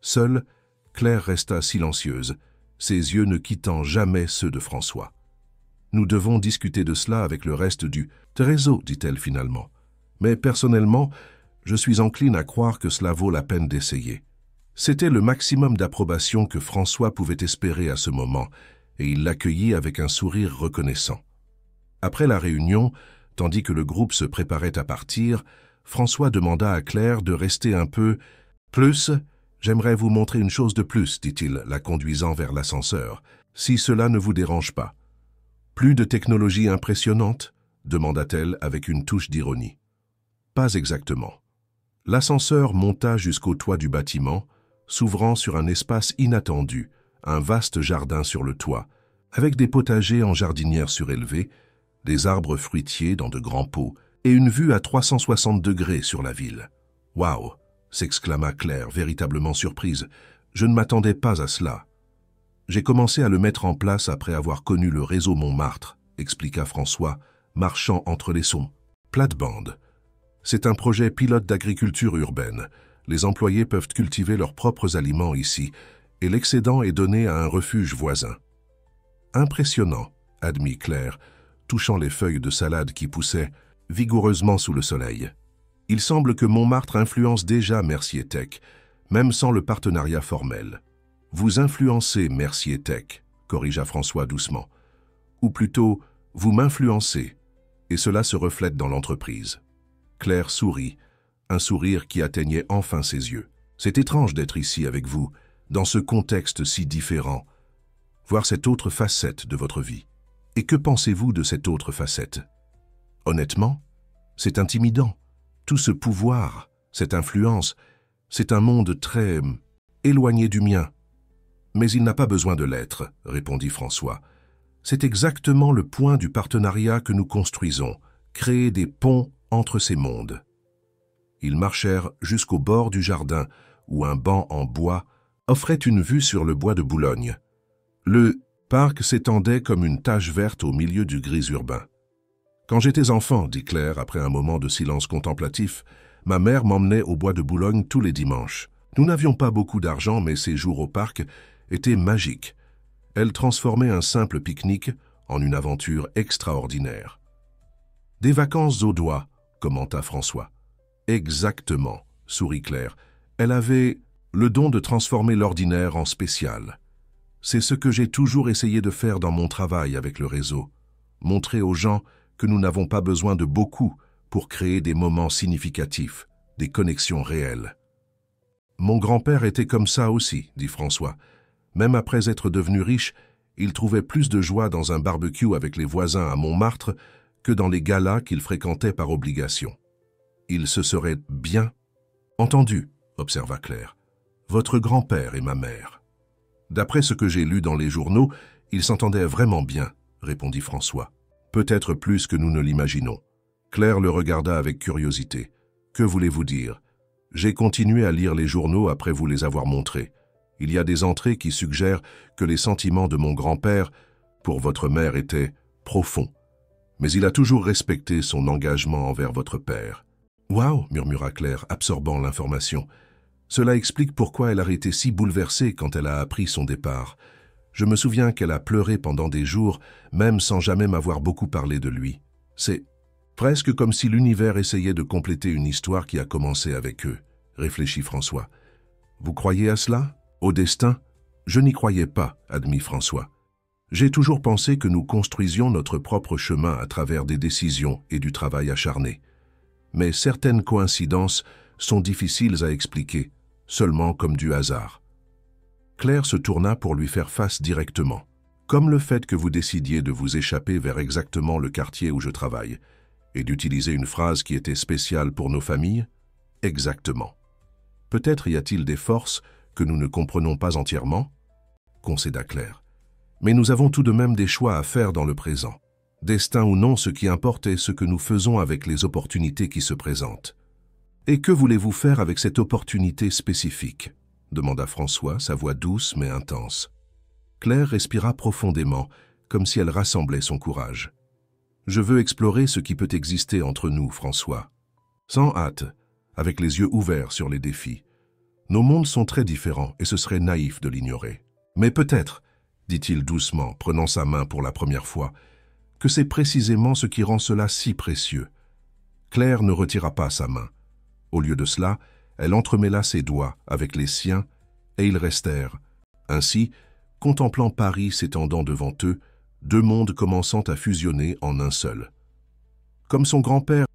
Seule, Claire resta silencieuse, ses yeux ne quittant jamais ceux de François. « Nous devons discuter de cela avec le reste du réseau, dit-elle finalement. Mais personnellement, je suis encline à croire que cela vaut la peine d'essayer. » C'était le maximum d'approbation que François pouvait espérer à ce moment, et il l'accueillit avec un sourire reconnaissant. Après la réunion, tandis que le groupe se préparait à partir, François demanda à Claire de rester un peu « Plus, j'aimerais vous montrer une chose de plus, dit-il, la conduisant vers l'ascenseur, si cela ne vous dérange pas. »« Plus de technologie impressionnante ?» demanda-t-elle avec une touche d'ironie. « Pas exactement. » L'ascenseur monta jusqu'au toit du bâtiment, s'ouvrant sur un espace inattendu, un vaste jardin sur le toit, avec des potagers en jardinière surélevée, des arbres fruitiers dans de grands pots et une vue à 360 degrés sur la ville. « Waouh !» s'exclama Claire, véritablement surprise. « Je ne m'attendais pas à cela. »« J'ai commencé à le mettre en place après avoir connu le réseau Montmartre, » expliqua François, marchant entre les sons. « Plate-bande. C'est un projet pilote d'agriculture urbaine. Les employés peuvent cultiver leurs propres aliments ici, et l'excédent est donné à un refuge voisin. »« Impressionnant, » admit Claire, touchant les feuilles de salade qui poussaient vigoureusement sous le soleil. « Il semble que Montmartre influence déjà Mercier Tech, même sans le partenariat formel. »« Vous influencez Mercier Tech, » corrigea François doucement. « Ou plutôt, vous m'influencez, et cela se reflète dans l'entreprise. » Claire sourit, un sourire qui atteignait enfin ses yeux. « C'est étrange d'être ici avec vous, dans ce contexte si différent, voir cette autre facette de votre vie. » Et que pensez-vous de cette autre facette? Honnêtement, c'est intimidant. Tout ce pouvoir, cette influence, c'est un monde très éloigné du mien. Mais il n'a pas besoin de l'être, répondit François. C'est exactement le point du partenariat que nous construisons, créer des ponts entre ces mondes. Ils marchèrent jusqu'au bord du jardin, où un banc en bois offrait une vue sur le bois de Boulogne. Le parc s'étendait comme une tache verte au milieu du gris urbain. « Quand j'étais enfant, dit Claire après un moment de silence contemplatif, ma mère m'emmenait au bois de Boulogne tous les dimanches. Nous n'avions pas beaucoup d'argent, mais ces jours au parc étaient magiques. Elle transformait un simple pique-nique en une aventure extraordinaire. « Des vacances aux doigts, commenta François. « Exactement, sourit Claire. Elle avait le don de transformer l'ordinaire en spécial. C'est ce que j'ai toujours essayé de faire dans mon travail avec le réseau. Montrer aux gens que nous n'avons pas besoin de beaucoup pour créer des moments significatifs, des connexions réelles. »« Mon grand-père était comme ça aussi, dit François. Même après être devenu riche, il trouvait plus de joie dans un barbecue avec les voisins à Montmartre que dans les galas qu'il fréquentait par obligation. Il se serait bien entendu, observa Claire. Votre grand-père et ma mère. D'après ce que j'ai lu dans les journaux, ils s'entendaient vraiment bien, répondit François. Peut-être plus que nous ne l'imaginons. Claire le regarda avec curiosité. Que voulez-vous dire? J'ai continué à lire les journaux après vous les avoir montrés. Il y a des entrées qui suggèrent que les sentiments de mon grand-père pour votre mère étaient profonds. Mais il a toujours respecté son engagement envers votre père. « Waouh !» murmura Claire, absorbant l'information. Cela explique pourquoi elle a été si bouleversée quand elle a appris son départ. Je me souviens qu'elle a pleuré pendant des jours, même sans jamais m'avoir beaucoup parlé de lui. C'est presque comme si l'univers essayait de compléter une histoire qui a commencé avec eux, réfléchit François. Vous croyez à cela? Au destin? Je n'y croyais pas, admit François. J'ai toujours pensé que nous construisions notre propre chemin à travers des décisions et du travail acharné. Mais certaines coïncidences sont difficiles à expliquer, seulement comme du hasard. Claire se tourna pour lui faire face directement. Comme le fait que vous décidiez de vous échapper vers exactement le quartier où je travaille, et d'utiliser une phrase qui était spéciale pour nos familles? Exactement. Peut-être y a-t-il des forces que nous ne comprenons pas entièrement? Concéda Claire. Mais nous avons tout de même des choix à faire dans le présent. Destin ou non, ce qui importe est ce que nous faisons avec les opportunités qui se présentent. Et que voulez-vous faire avec cette opportunité spécifique? Demanda François, sa voix douce mais intense. Claire respira profondément, comme si elle rassemblait son courage. Je veux explorer ce qui peut exister entre nous, François. Sans hâte, avec les yeux ouverts sur les défis. Nos mondes sont très différents et ce serait naïf de l'ignorer. Mais peut-être, dit-il doucement, prenant sa main pour la première fois, que c'est précisément ce qui rend cela si précieux. Claire ne retira pas sa main. Au lieu de cela, elle entremêla ses doigts avec les siens et ils restèrent. Ainsi, contemplant Paris s'étendant devant eux, deux mondes commençant à fusionner en un seul. Comme son grand-père